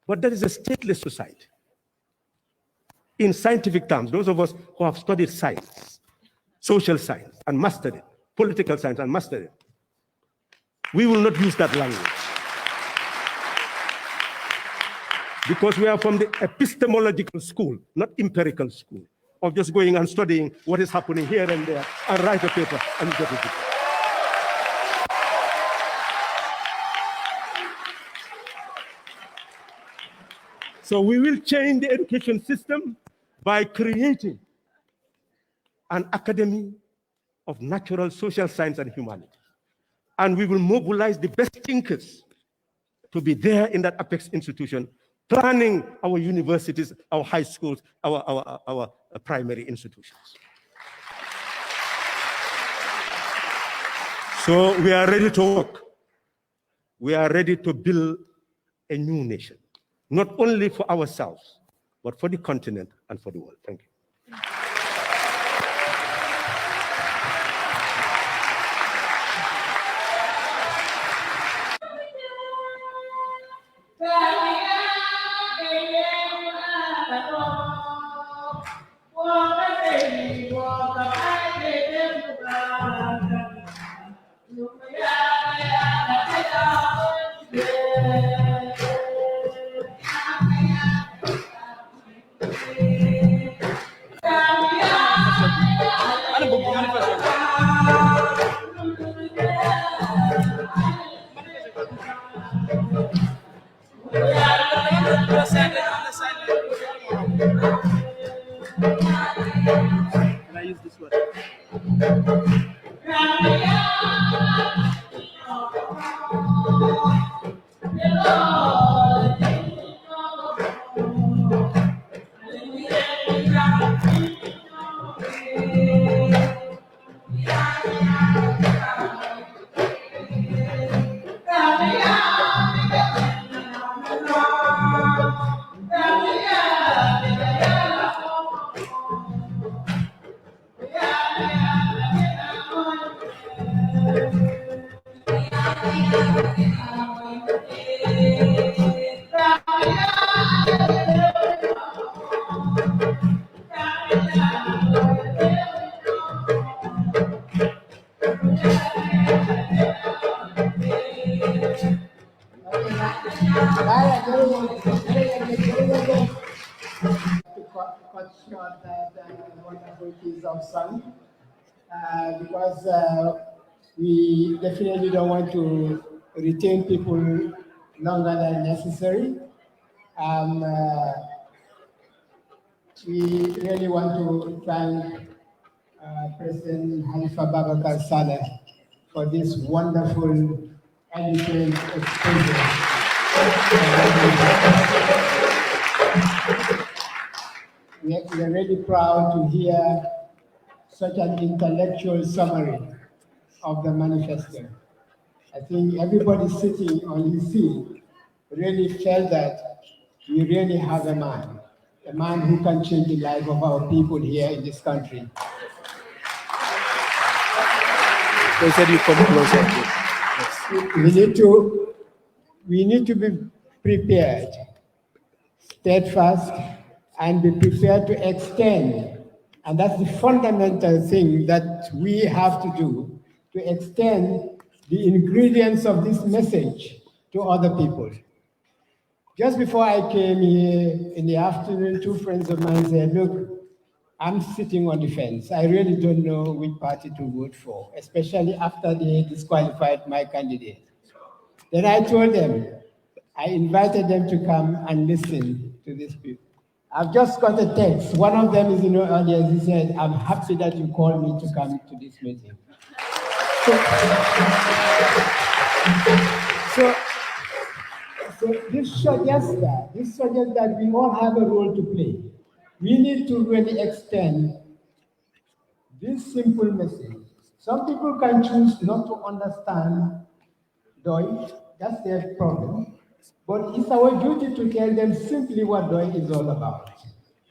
But that is a stateless society. In scientific terms, those of us who have studied science, social science, and mastered it, political science and mastered it, we will not use that language. Because we are from the epistemological school, not empirical school, of just going and studying what is happening here and there and write a paper and get it. So we will change the education system by creating an academy of natural, social science and humanity. And we will mobilize the best thinkers to be there in that apex institution, planning our universities, our high schools, our primary institutions. So we are ready to work. We are ready to build a new nation, not only for ourselves, but for the continent and for the world. Thank you. Can I use this one? Cut short that wonderful piece of song because we definitely don't want to retain people longer than necessary. We really want to thank President Halifa Sallah for this wonderful eloquent exposure. We are really proud to hear such an intellectual summary of the manifesto. I think everybody sitting on his seat really felt that we really have a man who can change the life of our people here in this country. They said you come closer. Yes. We need to be prepared, steadfast, and be prepared to extend. And that's the fundamental thing that we have to do, to extend the ingredients of this message to other people. Just before I came here in the afternoon, two friends of mine said, look, I'm sitting on the fence. I really don't know which party to vote for, especially after they disqualified my candidate. Then I told them, I invited them to come and listen to these people. I've just got a text. One of them is in the audience. He said, I'm happy that you called me to come to this meeting. So, So this suggests that we all have a role to play. We need to really extend this simple message. Some people can choose not to understand Doi, that's their problem. But it's our duty to tell them simply what Doi is all about.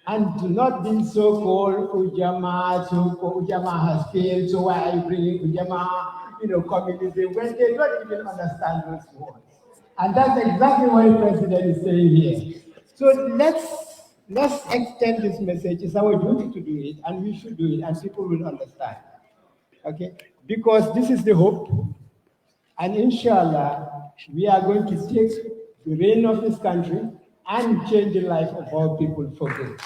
And do not be so-called Ujamaa, Ujamaa has failed, so why are you bringing Ujamaa, communism, when they don't even understand those words. And that's exactly what the president is saying here. So let's extend this message. It's our duty to do it, and we should do it, and people will understand. Okay? Because this is the hope. And inshallah, we are going to take the reign of this country and change the life of our people for good.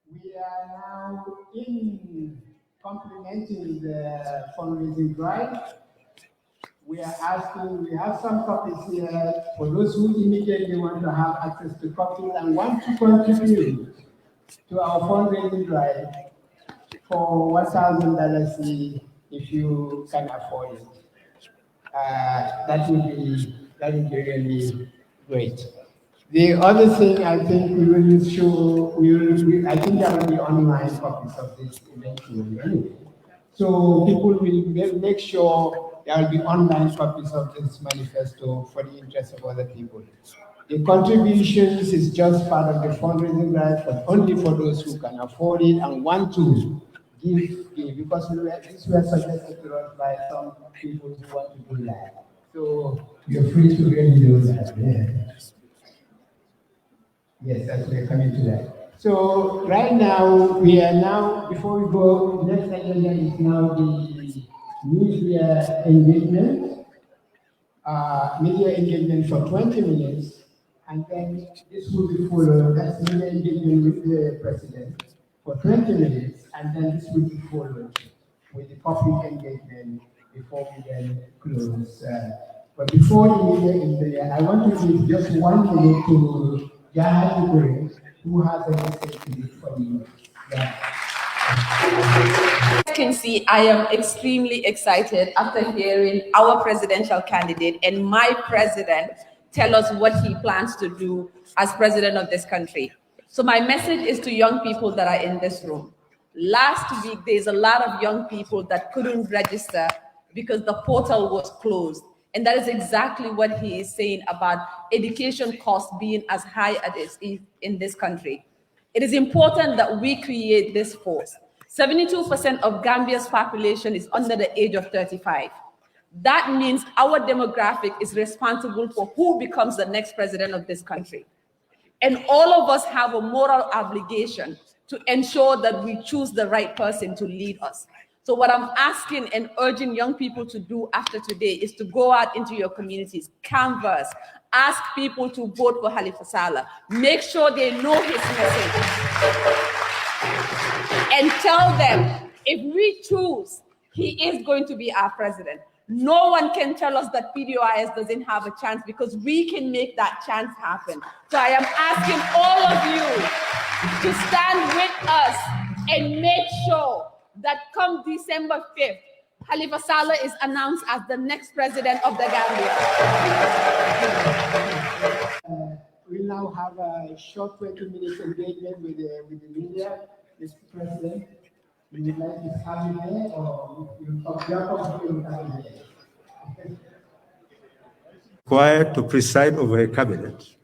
We are now complementing the fundraising drive. We have some copies here for those who immediately want to have access to copies and want to contribute to our fundraising drive for $1,000 if you can afford it. That would be really great. The other thing I think we will show, I think there will be online copies of this eventually anyway. So people will make sure there will be online copies of this manifesto for the interest of other people. The contributions is just part of the fundraising drive, but only for those who can afford it and want to give, because these were suggested to us by some people who want to do that. So you're free to really do that. Yeah. Yes, that's we're coming to that. So right now, before we go, next agenda is now the media engagement. Media engagement for 20 minutes, and then this will be followed, that's media engagement with the president for 20 minutes, and then this will be followed with the public engagement before we then close. But before the media engagement, I want to give just 1 minute to Jahai, who has a message to give for you. Yeah. As you can see, I am extremely excited after hearing our presidential candidate and my president tell us what he plans to do as president of this country. So my message is to young people that are in this room. Last week, there's a lot of young people that couldn't register because the portal was closed. And that is exactly what he is saying about education costs being as high as it is in this country. It is important that we create this force. 72% of Gambia's population is under the age of 35. That means our demographic is responsible for who becomes the next president of this country. And all of us have a moral obligation to ensure that we choose the right person to lead us. So what I'm asking and urging young people to do after today is to go out into your communities, canvass, ask people to vote for Halifa Sallah. Make sure they know his message. And tell them, if we choose, he is going to be our president. No one can tell us that Pdois doesn't have a chance, because we can make that chance happen. So I am asking all of you to stand with us and make sure that come December 5th, Halifa Sallah is announced as the next president of the Gambia. We'll now have a short 20-minute engagement with the media. Mr. President, would you like to have it there, or you're comfortable having it there? Required to preside over a cabinet.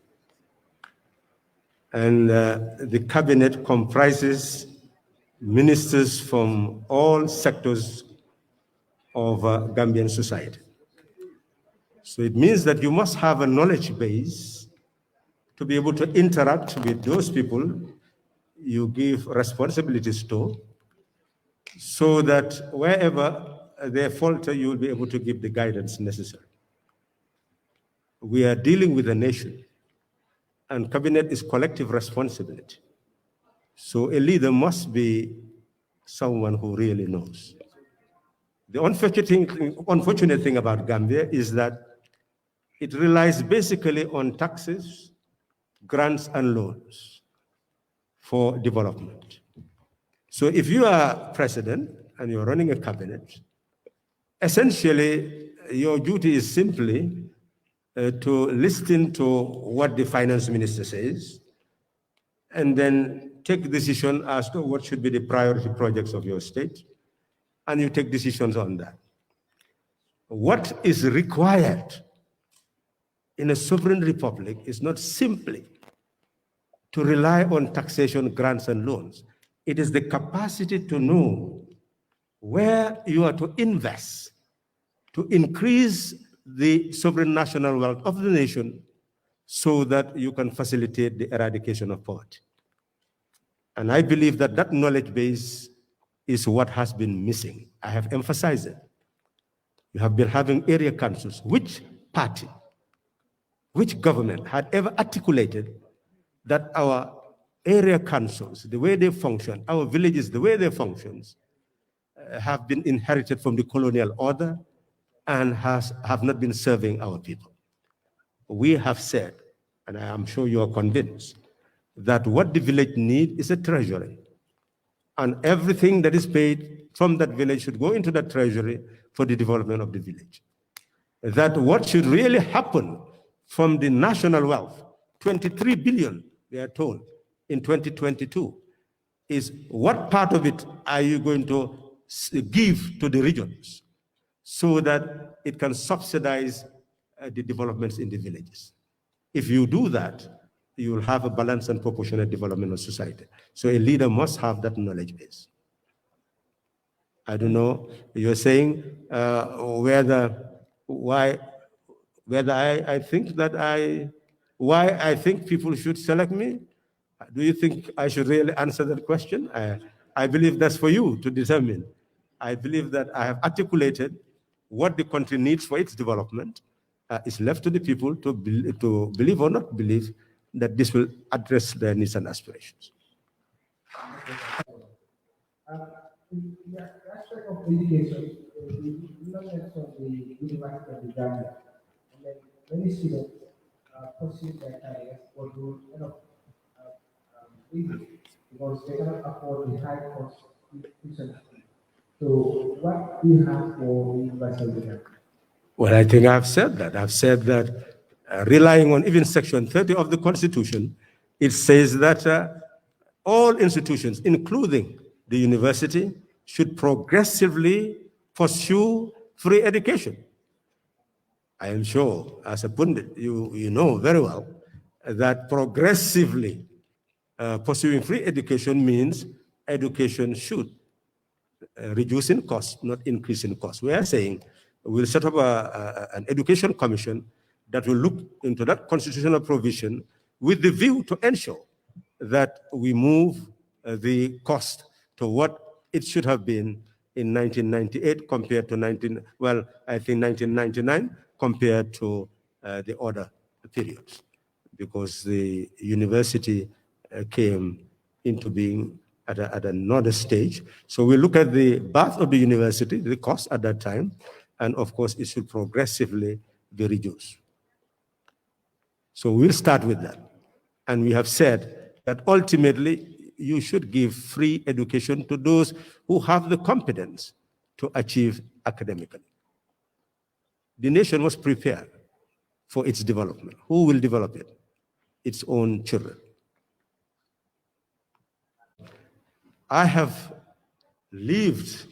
And the cabinet comprises ministers from all sectors of Gambian society. So it means that you must have a knowledge base to be able to interact with those people you give responsibilities to, so that wherever they falter, you will be able to give the guidance necessary. We are dealing with a nation, and cabinet is collective responsibility. So a leader must be someone who really knows. The unfortunate thing about Gambia is that It relies basically on taxes, grants, and loans for development. So if you are president and you're running a cabinet, essentially your duty is simply to listen to what the finance minister says and then take decision as to what should be the priority projects of your state, and you take decisions on that. What is required in a sovereign republic is not simply to rely on taxation, grants, and loans. It is the capacity to know where you are to invest to increase the sovereign national wealth of the nation so that you can facilitate the eradication of poverty. And I believe that that knowledge base is what has been missing. I have emphasized it. You have been having area councils. Which party, which government had ever articulated that our area councils, the way they function, our villages, the way they function, have been inherited from the colonial order and have not been serving our people? We have said, and I am sure you are convinced, that what the village needs is a treasury. And everything that is paid from that village should go into that treasury for the development of the village. That what should really happen from the national wealth, 23 billion, we are told, in 2022, is what part of it are you going to give to the regions so that it can subsidize the developments in the villages. If you do that, you will have a balanced and proportionate development of society. So a leader must have that knowledge base. I don't know, you're saying why I think people should select me. Do you think I should really answer that question? I believe that's for you to determine. I believe that I have articulated what the country needs for its development. It's left to the people to believe or not believe that this will address their needs and aspirations. In the aspect of education, you mentioned the University of the Gambia, and then many students pursue their careers or do end up leaving because they cannot afford the high cost tuition. So, what do you have for University of the Gambia? Well, I think I've said that. I've said that relying on even Section 30 of the Constitution, it says that all institutions, including the university, should progressively pursue free education. I am sure, as a pundit, you know very well that progressively pursuing free education means education should reduce in cost, not increase in cost. We are saying we'll set up an education commission that will look into that constitutional provision with the view to ensure that we move the cost to what it should have been in 1998 compared to 1999 compared to the other periods, because the university came into being at another stage. So we look at the birth of the university, the cost at that time, and of course it should progressively be reduced. So we'll start with that. And we have said that ultimately you should give free education to those who have the competence to achieve academically. The nation was prepared for its development. Who will develop it? Its own children. I have lived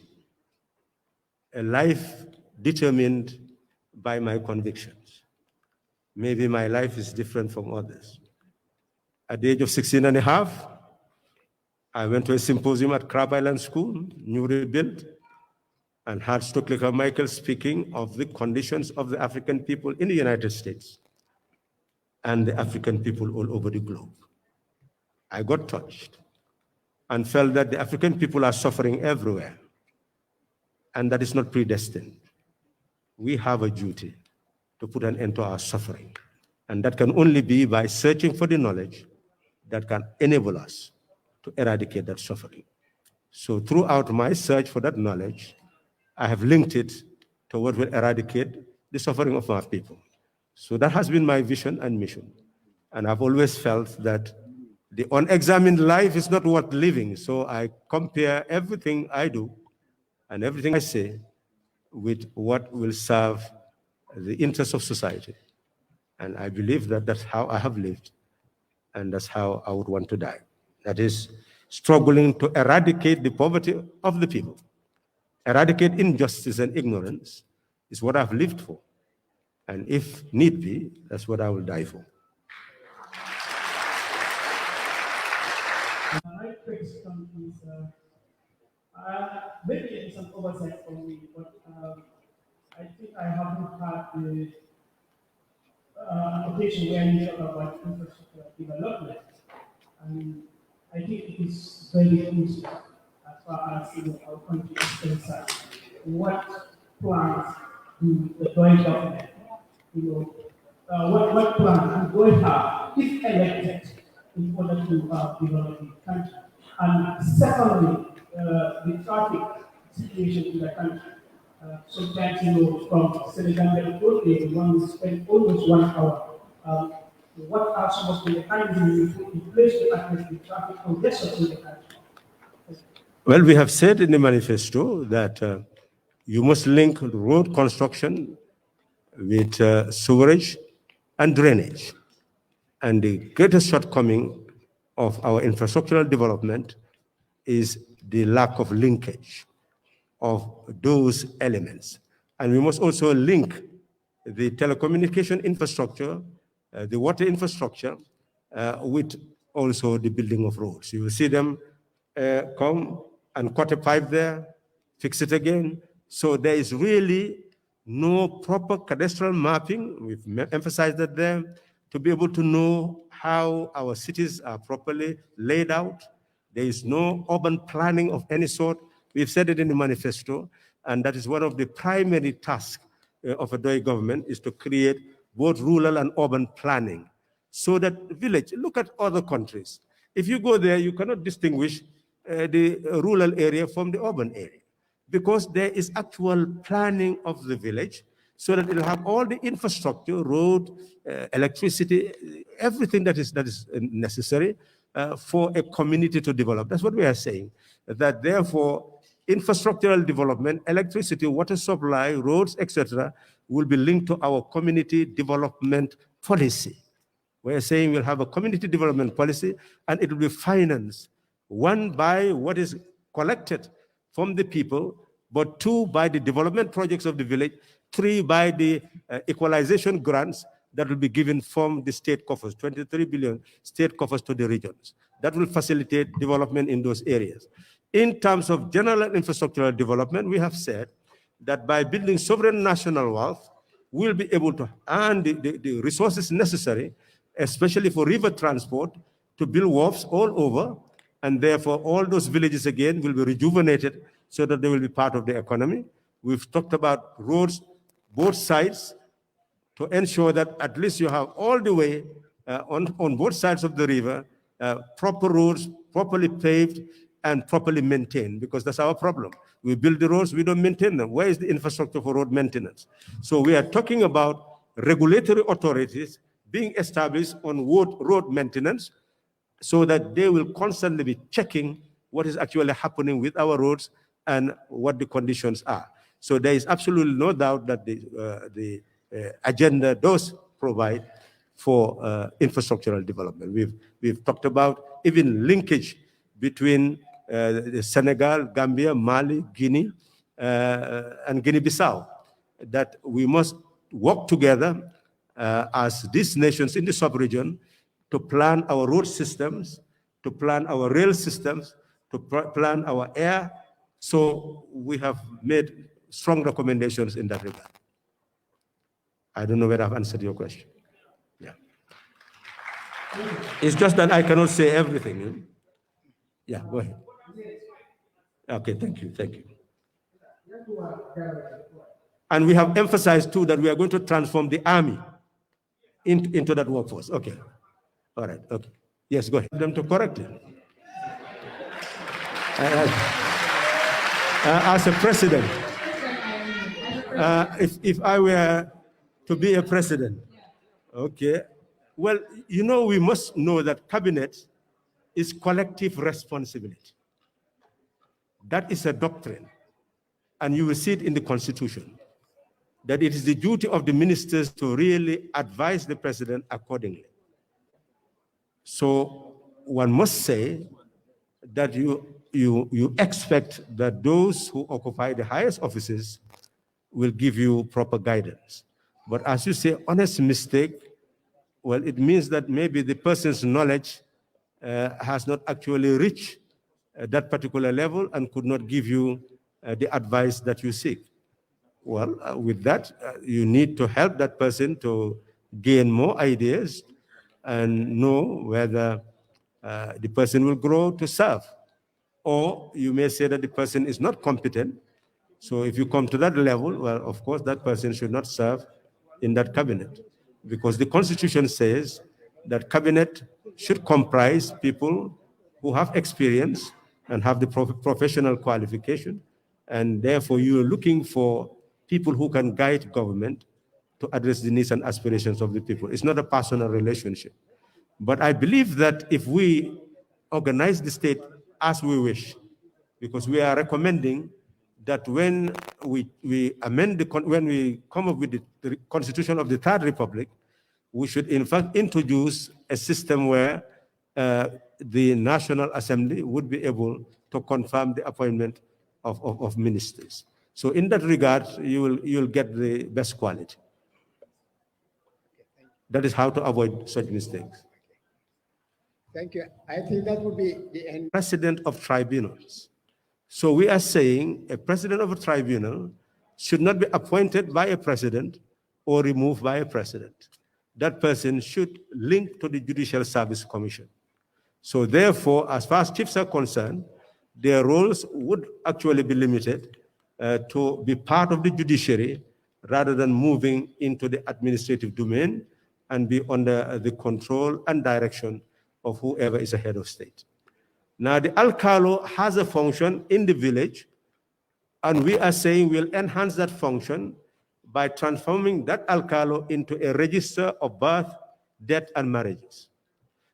a life determined by my convictions. Maybe my life is different from others. At the age of 16 and a half, I went to a symposium at Crab Island School, newly built, and heard Stokely Carmichael speaking of the conditions of the African people in the United States and the African people all over the globe. I got touched and felt that the African people are suffering everywhere, and that is not predestined. We have a duty to put an end to our suffering, and that can only be by searching for the knowledge that can enable us to eradicate that suffering. So throughout my search for that knowledge, I have linked it to what will eradicate the suffering of our people. So that has been my vision and mission. And I've always felt that the unexamined life is not worth living. So I compare everything I do and everything I say with what will serve the interests of society. And I believe that that's how I have lived, and that's how I would want to die. That is, struggling to eradicate the poverty of the people, eradicate injustice and ignorance is what I've lived for. And if need be, that's what I will die for. My question is, maybe it's an oversight for me, but I think I haven't had the occasion where you talk about infrastructure development. And I think it is very crucial as far as our country is concerned. What plans do the joint government, what plans do they have, if elected, in order to develop the country? And secondly, the traffic situation in the country. Sometimes, from Senegal to Pdois, one spend almost 1 hour. What are some of the mechanisms you put in place to address the traffic congestion in the country? Well, we have said in the manifesto that you must link road construction with sewerage and drainage. And the greatest shortcoming of our infrastructural development is the lack of linkage of those elements. And we must also link the telecommunication infrastructure, the water infrastructure, with also the building of roads. You will see them come and cut a pipe there, fix it again. So there is really no proper cadastral mapping. We've emphasized that there, to be able to know how our cities are properly laid out. There is no urban planning of any sort. We've said it in the manifesto, and that is one of the primary tasks of a Pdois government, is to create both rural and urban planning, so that village, look at other countries. If you go there, you cannot distinguish the rural area from the urban area, because there is actual planning of the village, so that it'll have all the infrastructure, road, electricity, everything that is necessary for a community to develop. That's what we are saying, that therefore infrastructural development, electricity, water supply, roads, etc., will be linked to our community development policy. We are saying we'll have a community development policy, and it will be financed, one, by what is collected from the people, but two, by the development projects of the village, three, by the equalization grants that will be given from the state coffers, 23 billion state coffers to the regions. That will facilitate development in those areas. In terms of general infrastructural development, we have said that by building sovereign national wealth, we'll be able to earn the resources necessary, especially for river transport, to build wharves all over, and therefore all those villages again will be rejuvenated so that they will be part of the economy. We've talked about roads, both sides, to ensure that at least you have all the way on both sides of the river, proper roads, properly paved and properly maintained, because that's our problem. We build the roads, we don't maintain them. Where is the infrastructure for road maintenance? So we are talking about regulatory authorities being established on road maintenance, so that they will constantly be checking what is actually happening with our roads and what the conditions are. So there is absolutely no doubt that the agenda does provide for infrastructural development. We've talked about even linkage between Senegal, Gambia, Mali, Guinea, and Guinea-Bissau, that we must work together as these nations in the sub-region to plan our road systems, to plan our rail systems, to plan our air. So we have made strong recommendations in that regard. I don't know whether I've answered your question. Yeah. It's just that I cannot say everything. Yeah, go ahead. Okay, thank you. And we have emphasized too that we are going to transform the army into that workforce. Okay. All right. Okay. Yes, go ahead. Them to correct it. As a president, if I were to be a president, Okay. Well, you know, we must know that cabinet is collective responsibility. That is a doctrine, and you will see it in the Constitution, that it is the duty of the ministers to really advise the president accordingly. So one must say that you expect that those who occupy the highest offices will give you proper guidance. But as you say, honest mistake, well, it means that maybe the person's knowledge has not actually reached that particular level and could not give you the advice that you seek. Well, with that, you need to help that person to gain more ideas and know whether the person will grow to serve. Or you may say that the person is not competent. So if you come to that level, well, of course, that person should not serve in that cabinet, because the Constitution says that cabinet should comprise people who have experience and have the professional qualification, and therefore you are looking for people who can guide government to address the needs and aspirations of the people. It's not a personal relationship. But I believe that if we organize the state as we wish, because we are recommending that when we amend when we come up with the Constitution of the Third Republic, we should in fact introduce a system where the National Assembly would be able to confirm the appointment of ministers. So in that regard, you'll get the best quality. That is how to avoid such mistakes. Thank you. I think that would be the end. President of tribunals. So we are saying a president of a tribunal should not be appointed by a president or removed by a president. That person should link to the Judicial Service Commission. So therefore, as far as chiefs are concerned, their roles would actually be limited to be part of the judiciary rather than moving into the administrative domain and be under the control and direction of whoever is a head of state. Now, the alcalo has a function in the village, and we are saying we'll enhance that function by transforming that alcalo into a register of birth, death, and marriages.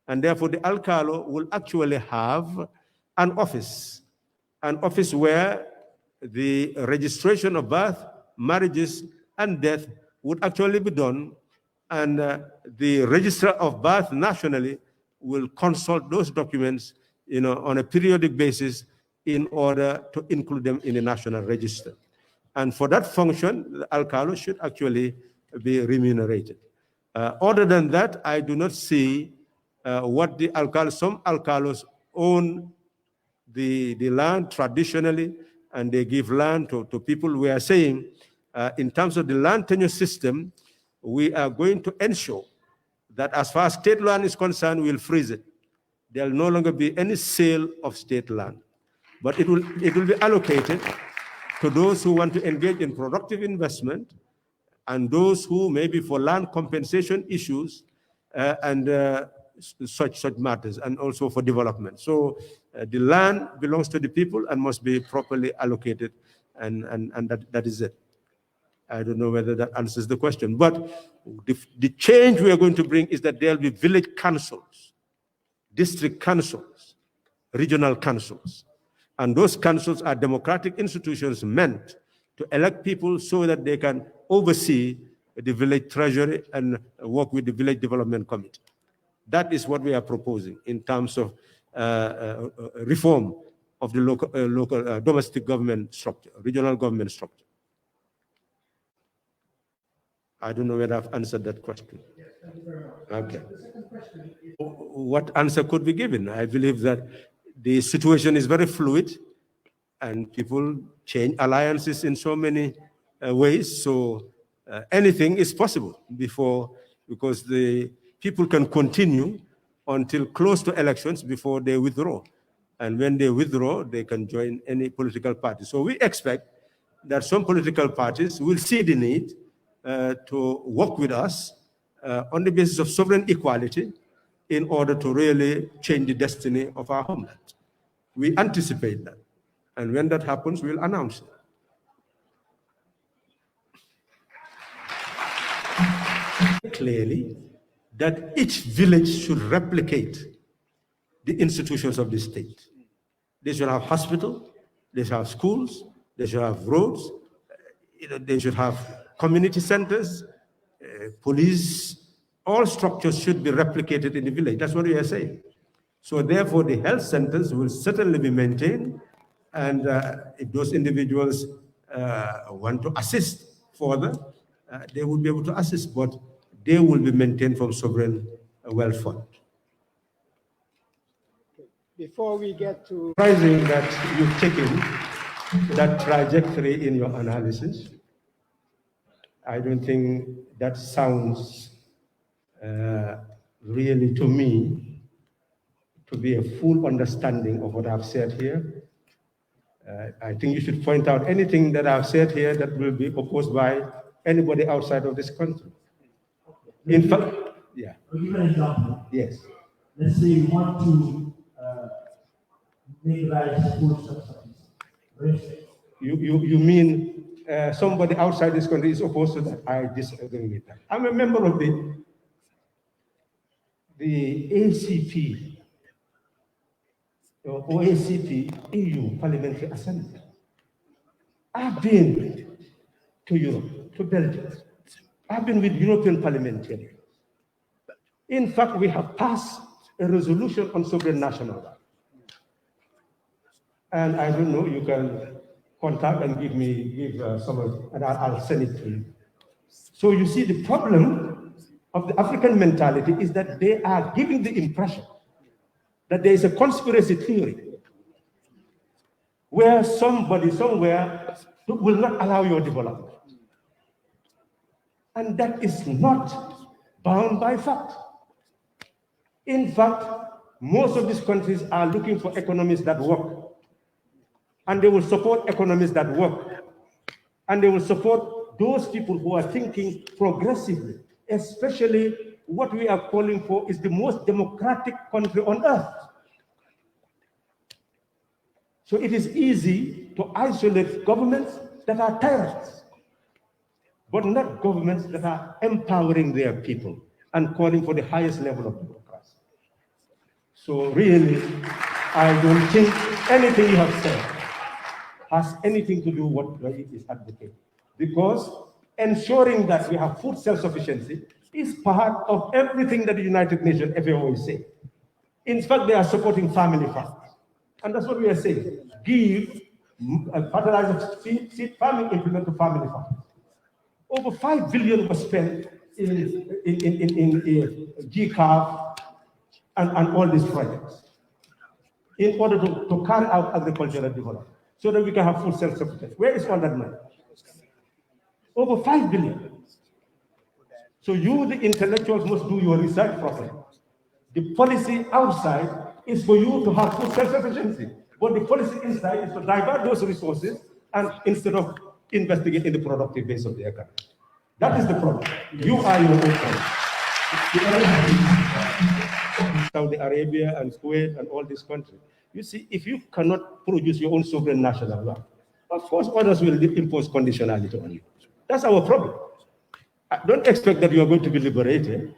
And therefore, the alcalo will actually have an office where the registration of birth, marriages, and death would actually be done, and the registrar of birth nationally will consult those documents, on a periodic basis in order to include them in the national register. And for that function, the alcalo should actually be remunerated. Other than that, I do not see what the alcalos, some alcalos own the land traditionally, and they give land to people. We are saying, in terms of the land tenure system, we are going to ensure that as far as state land is concerned, we'll freeze it. There will no longer be any sale of state land, but it will be allocated to those who want to engage in productive investment and those who maybe for land compensation issues and such matters, and also for development. So the land belongs to the people and must be properly allocated, and that is it. I don't know whether that answers the question, but the change we are going to bring is that there will be village councils, district councils, regional councils. And those councils are democratic institutions meant to elect people so that they can oversee the village treasury and work with the village development committee. That is what we are proposing in terms of reform of the local domestic government structure, regional government structure. I don't know whether I've answered that question. Yes, thank you very much. Okay. The second question is, What answer could be given? I believe that the situation is very fluid and people change alliances in so many ways. So anything is possible because the people can continue until close to elections before they withdraw. And when they withdraw, they can join any political party. So we expect that some political parties will see the need to work with us on the basis of sovereign equality in order to really change the destiny of our homeland. We anticipate that. And when that happens, we'll announce it. Clearly, that each village should replicate the institutions of the state. They should have hospitals, they should have schools, they should have roads, they should have community centers, police. All structures should be replicated in the village. That's what we are saying. So therefore, the health centers will certainly be maintained, and if those individuals want to assist further, they will be able to assist, but they will be maintained from sovereign wealth fund. Before we get to... Surprising that you've taken that trajectory in your analysis. I don't think that sounds really to me to be a full understanding of what I've said here. I think you should point out anything that I've said here that will be opposed by anybody outside of this country. In fact, yeah. I'll give an example. Yes. Let's say you want to make rice food subsidies. You mean somebody outside this country is opposed to that? I disagree with that. I'm a member of the ACP, or OACP EU Parliamentary Assembly. I've been to Europe, to Belgium. I've been with European parliamentarians. In fact, we have passed a resolution on sovereign national rights. And I don't know, you can contact and give some of it, and I'll send it to you. So you see, the problem of the African mentality is that they are giving the impression that there is a conspiracy theory where somebody somewhere will not allow your development. And that is not bound by fact. In fact, most of these countries are looking for economies that work. And they will support economies that work. And they will support those people who are thinking progressively, especially what we are calling for is the most democratic country on earth. So it is easy to isolate governments that are tyrants, but not governments that are empowering their people and calling for the highest level of democracy. So really, I don't think anything you have said has anything to do with what Rai is advocating, because ensuring that we have food self-sufficiency is part of everything that the United Nations FAO is saying. In fact, they are supporting family farms. And that's what we are saying. Give fertilizer seed farming implement to family farms. Over 5 billion was spent in GCAF and all these projects in order to carry out agricultural development so that we can have food self-sufficiency. Where is all that money? Over 5 billion. So you, the intellectuals, must do your research properly. The policy outside is for you to have food self-sufficiency, but the policy inside is to divert those resources and instead of investigate in the productive base of the economy. That is the problem. You are your own problem. Saudi Arabia and Kuwait and all these countries. You see, if you cannot produce your own sovereign national wealth, of course others will impose conditionality on you. That's our problem. Don't expect that you are going to be liberated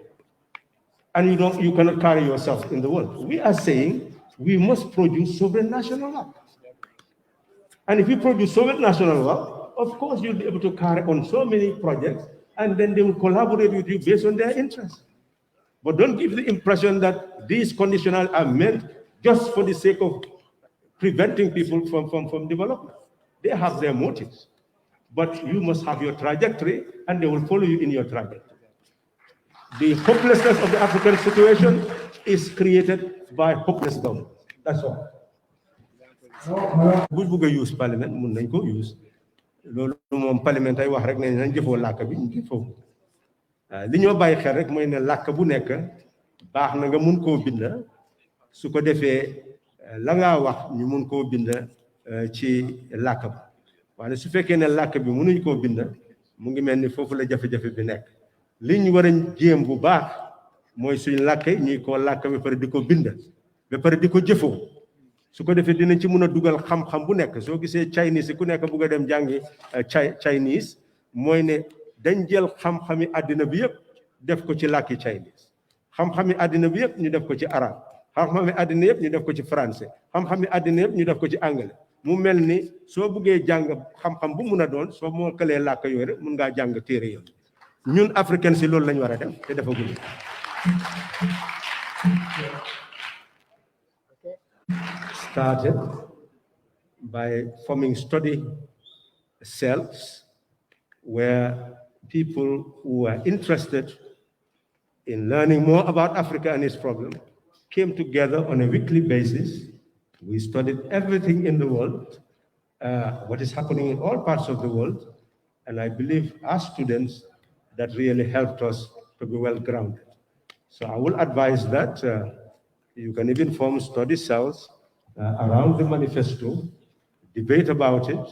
and you cannot carry yourself in the world. We are saying we must produce sovereign national wealth. And if you produce sovereign national wealth, of course you'll be able to carry on so many projects and then they will collaborate with you based on their interests. But don't give the impression that these conditionals are meant just for the sake of preventing people from development. They have their motives. But you must have your trajectory and they will follow you in your trajectory. The hopelessness of the African situation is created by hopeless government. That's all. We will use parliament, we will go use. Parliament ay wax rek ne nañ jëfoo làkk bi ñu jëfoo li ñoo bàyyi xel rek mooy ne làkk bu nekk baax na nga mun koo bind su ko defee la ngaa wax ñu mun koo bind ci làkk ba waaye su fekkee ne làkk bi mënuñ koo bind mu ngi mel ni foofu la jafe-jafe bi nekk li ñu war a jéem bu baax mooy suñ làkk ñuy koo làkk ba pare di ko bind ba pare di ko jëfoo su ko defee dinañ ci mën a dugal xam-xam bu nekk soo gisee Chinese ku nekk bugg a dem jàngi Chinese mooy ne dañ jël xam-xami àddina bi yëpp def ko ci làkki Chinese xam-xami àddina bi yëpp ñu def ko ci arab xam-xami àddina yëpp ñu def ko ci français xam-xami àddina yëpp ñu def ko ci anglais mu mel ni soo buggee jàng xam-xam bu mun a doon soo mokkalee làkk yooyu rek mun ngaa jàng téere yooyu ñun africain si loolu lañ war a def te dafa gudd. Started by forming study cells where people who are interested in learning more about Africa and its problem came together on a weekly basis. We studied everything in the world, what is happening in all parts of the world, and I believe our students that really helped us to be well grounded. So I will advise that you can even form study cells around the manifesto, debate about it,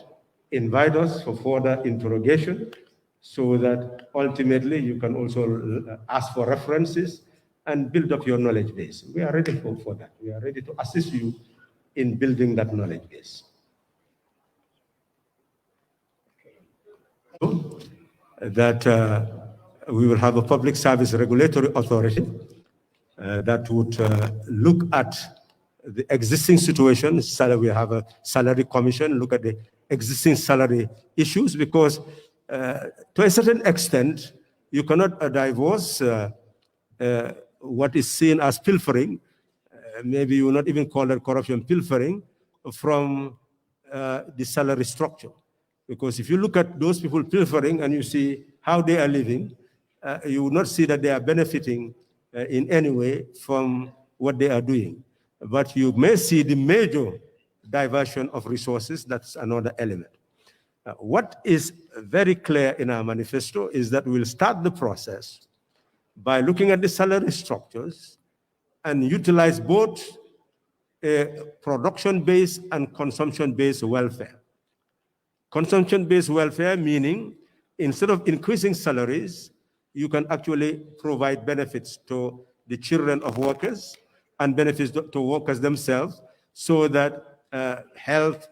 invite us for further interrogation, so that ultimately you can also ask for references and build up your knowledge base. We are ready for that. We are ready to assist you in building that knowledge base. That we will have a public service regulatory authority that would look at the existing situation. We have a salary commission, look at the existing salary issues, because to a certain extent, you cannot divorce what is seen as pilfering, maybe you will not even call it corruption, pilfering, from the salary structure. Because if you look at those people pilfering and you see how they are living, you will not see that they are benefiting in any way from what they are doing. But you may see the major diversion of resources. That's another element. What is very clear in our manifesto is that we'll start the process by looking at the salary structures and utilize both production-based and consumption-based welfare. Consumption-based welfare meaning instead of increasing salaries, you can actually provide benefits to the children of workers and benefits to workers themselves, so that health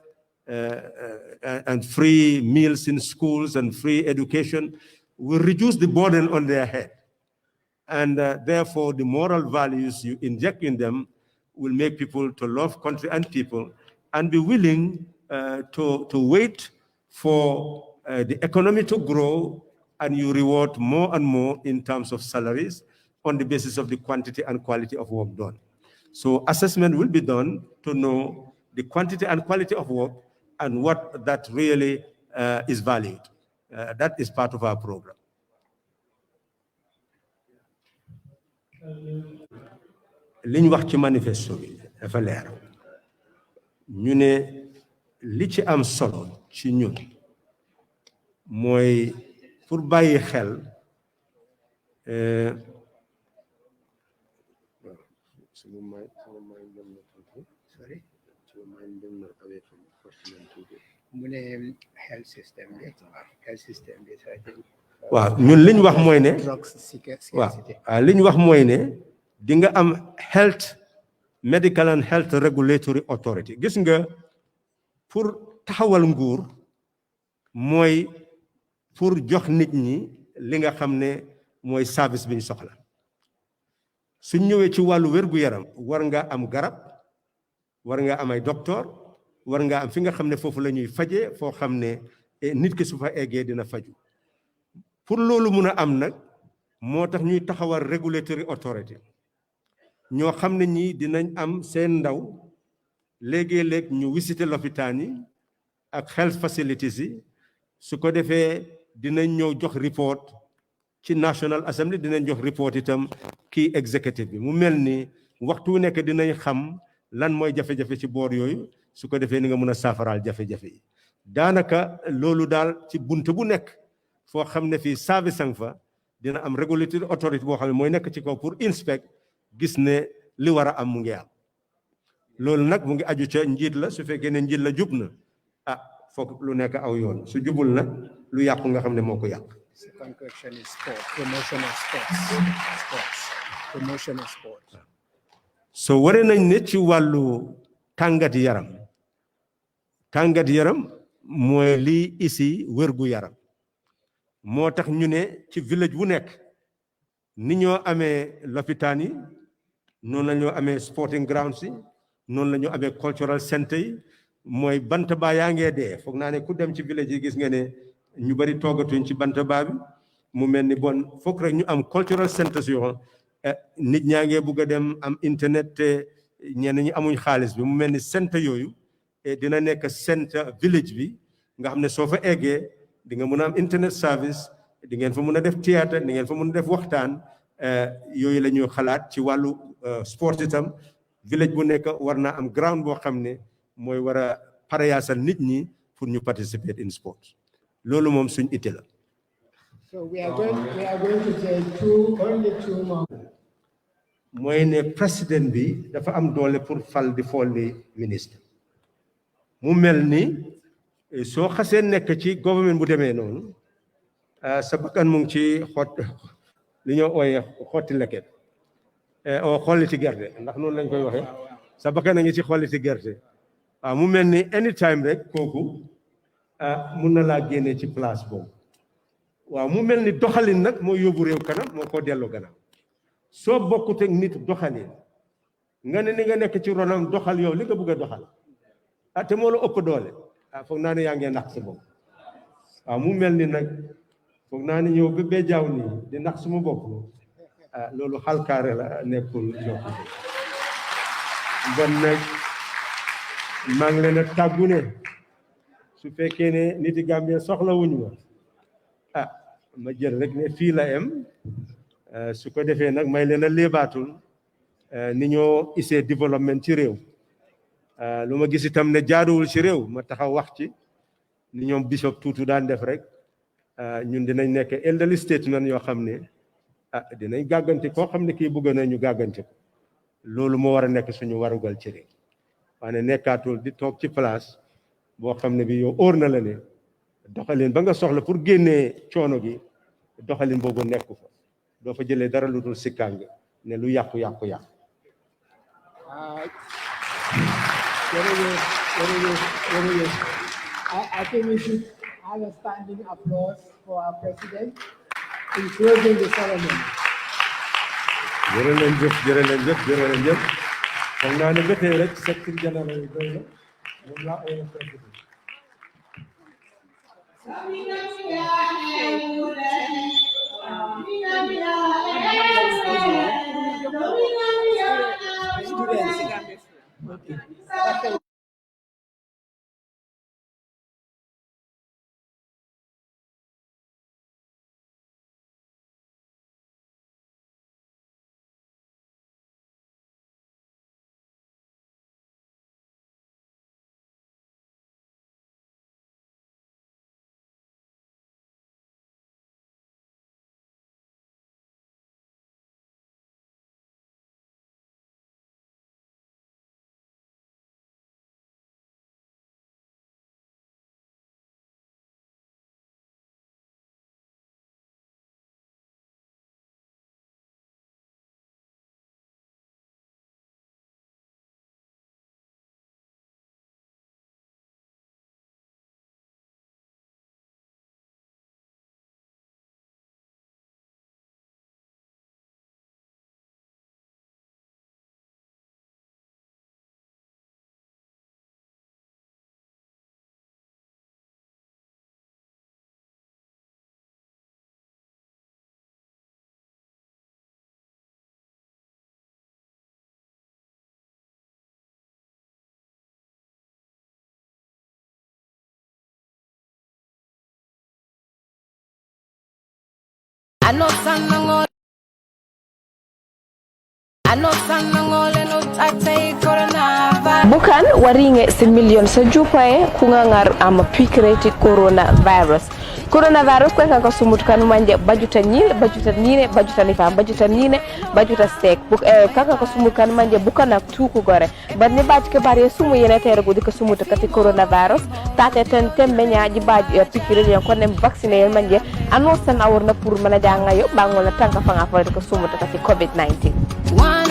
and free meals in schools and free education will reduce the burden on their head. And therefore, the moral values you inject in them will make people to love country and people and be willing to wait for the economy to grow, and you reward more and more in terms of salaries on the basis of the quantity and quality of work done. So assessment will be done to know the quantity and quality of work and what that really is valued. That is part of our program. li ñu wax ci manifesto bi dafa leer ñu ne li ci am solo ci ñun mooy pour bàyyi xel waaw ñun li ñu wax mooy ne waaw li ñu wax mooy ne di nga am health medical and health regulatory authority gis nga pour taxawal nguur mooy pour jox nit ñi li nga xam ne mooy service bi ñu soxla suñ ñëwee ci wàllu wér-gu-yaram war nga am garab war nga am ay docteur war nga am fi nga xam ne foofu la ñuy fajee foo xam ne nit ki su fa eggee dina faju pour loolu mun a am nag moo tax ñuy taxawal regulatory authority ñoo xam ne ñii dinañ am seen ndaw léegi-léeg ñu visiter lopitaan yi ak health facilities yi su ko defee dinañ ñëw jox report ci National Assembly dinañ jox report itam kii executive bi mu mel ni waxtu wu nekk dinañ xam lan mooy jafe-jafe ci boor yooyu su ko defee ni nga mën a saafaraal jafe-jafe yi daanaka loolu daal ci buntu bu nekk foo xam ne fii service ang fa dina am regulatory authority boo xam ne mooy nekk ci kaw pour inspect gis ne li war a am mu ngi am loolu nag mu ngi aju ca njiit la su fekkee ne njiit la jub na ah foog lu nekk aw yoon su jubul nag lu yàqu nga xam ne moo ko yàq. Second question is sport, promotion of sports. Promotion of sports. So ware nañ ne ci wàllu tàngat yaram mooy lii isi wérgu yaram moo tax ñu ne ci village bu nekk ni ñoo amee lopitaan yi noonu la ñoo amee sporting grounds yi noonu la ñoo amee cultural center yi mooy Bantaba yaa ngee dee foog naa ne ku dem ci village yi gis nga ne ñu bari toogatuñ ci Bantaba bi mu mel ni bon foog rek ñu am cultural centers yoo nit ñaa ngee bugg a dem am internet te ñenn ñi amuñ xaalis bi mu mel ni center yooyu dina nekk center village bi nga xam ne soo fa eggee di nga mën a am internet service di ngeen fa mën a def théâtre di ngeen fa mën a def waxtaan yooyu la ñuy xalaat ci wàllu sport itam village bu nekk war naa am ground boo xam ne mooy war a pareyaasal nit ñi pour ñu participer in sport loolu moom suñ itte la. So we are going to take only two more. mooy ne président bi dafa am doole pour fal di folli ministre mu mel ni soo xasee nekk ci gouvernement bu demee noonu sa bakkan mu ngi ci li ñoo ooyee xotti leket o xolliti gerte ndax noonu lañ koy waxee sa bakkan a ngi ci xolliti gerte waaw mu mel ni anytime rek kooku mun na laa génnee ci place boobu waaw mu mel ni doxalin nag moo yóbbu réew kanam moo ko delloo gannaaw soo bokkut ak nit doxalin nga ne ni nga nekk ci ronam doxal yow li nga bëgg a doxal te moo la ëpp doole foog naa ne yaa ngee nax sa bopp waaw mu mel ni nag foog naa ne ñëw ba bee jaaw nii di nax suma bopp loolu xalkaare la nekkul yokku bon nag maa ngi leen a tàggu ne su fekkee ne niti Gambie soxla wuñ ma ma jël rek ne fii la em su ko defee nag may leen a léebaatul ni ñoo isee développement ci réew lu ma gis itam ne jaaduwul ci réew ma taxaw wax ci ni ñoom Bishop Tuutu daan def rek ñun dinañ nekk elderly statesman yoo xam ne dinañ gàggante koo xam ne kii bëgg na ñu gàggante ko loolu moo war a nekk suñu warugal ci réew waaye nekkaatul di toog ci place boo xam ne bi yow óor na la ne doxalin ba nga soxla pour génnee coono gi doxalin boobu nekku fa doo fa jëlee dara lu dul sikkàng ne lu yàqu. I think we should have a standing applause for our president in closing the ceremony. jërëjëf xam naa ne ba tey rek secrétaire général yi doy na moom laa ooyee président. bukan waringe si million sa jupae kungangar ama pikreti coronavirus ko ka sumut kan manje bajuta nil bajuta nine bajuta nifa bajuta nine bajuta stek kaka ko sumut kan manje bukana tuku gore barni baj ke bare sumu yene tere gudi ko sumut kati coronavirus tate ten tembe nyaaji baj pikire yon ko nem vacciner manje annonce tan awurna pour mana janga yo bangola tanka fanga fa ko sumut kati covid-19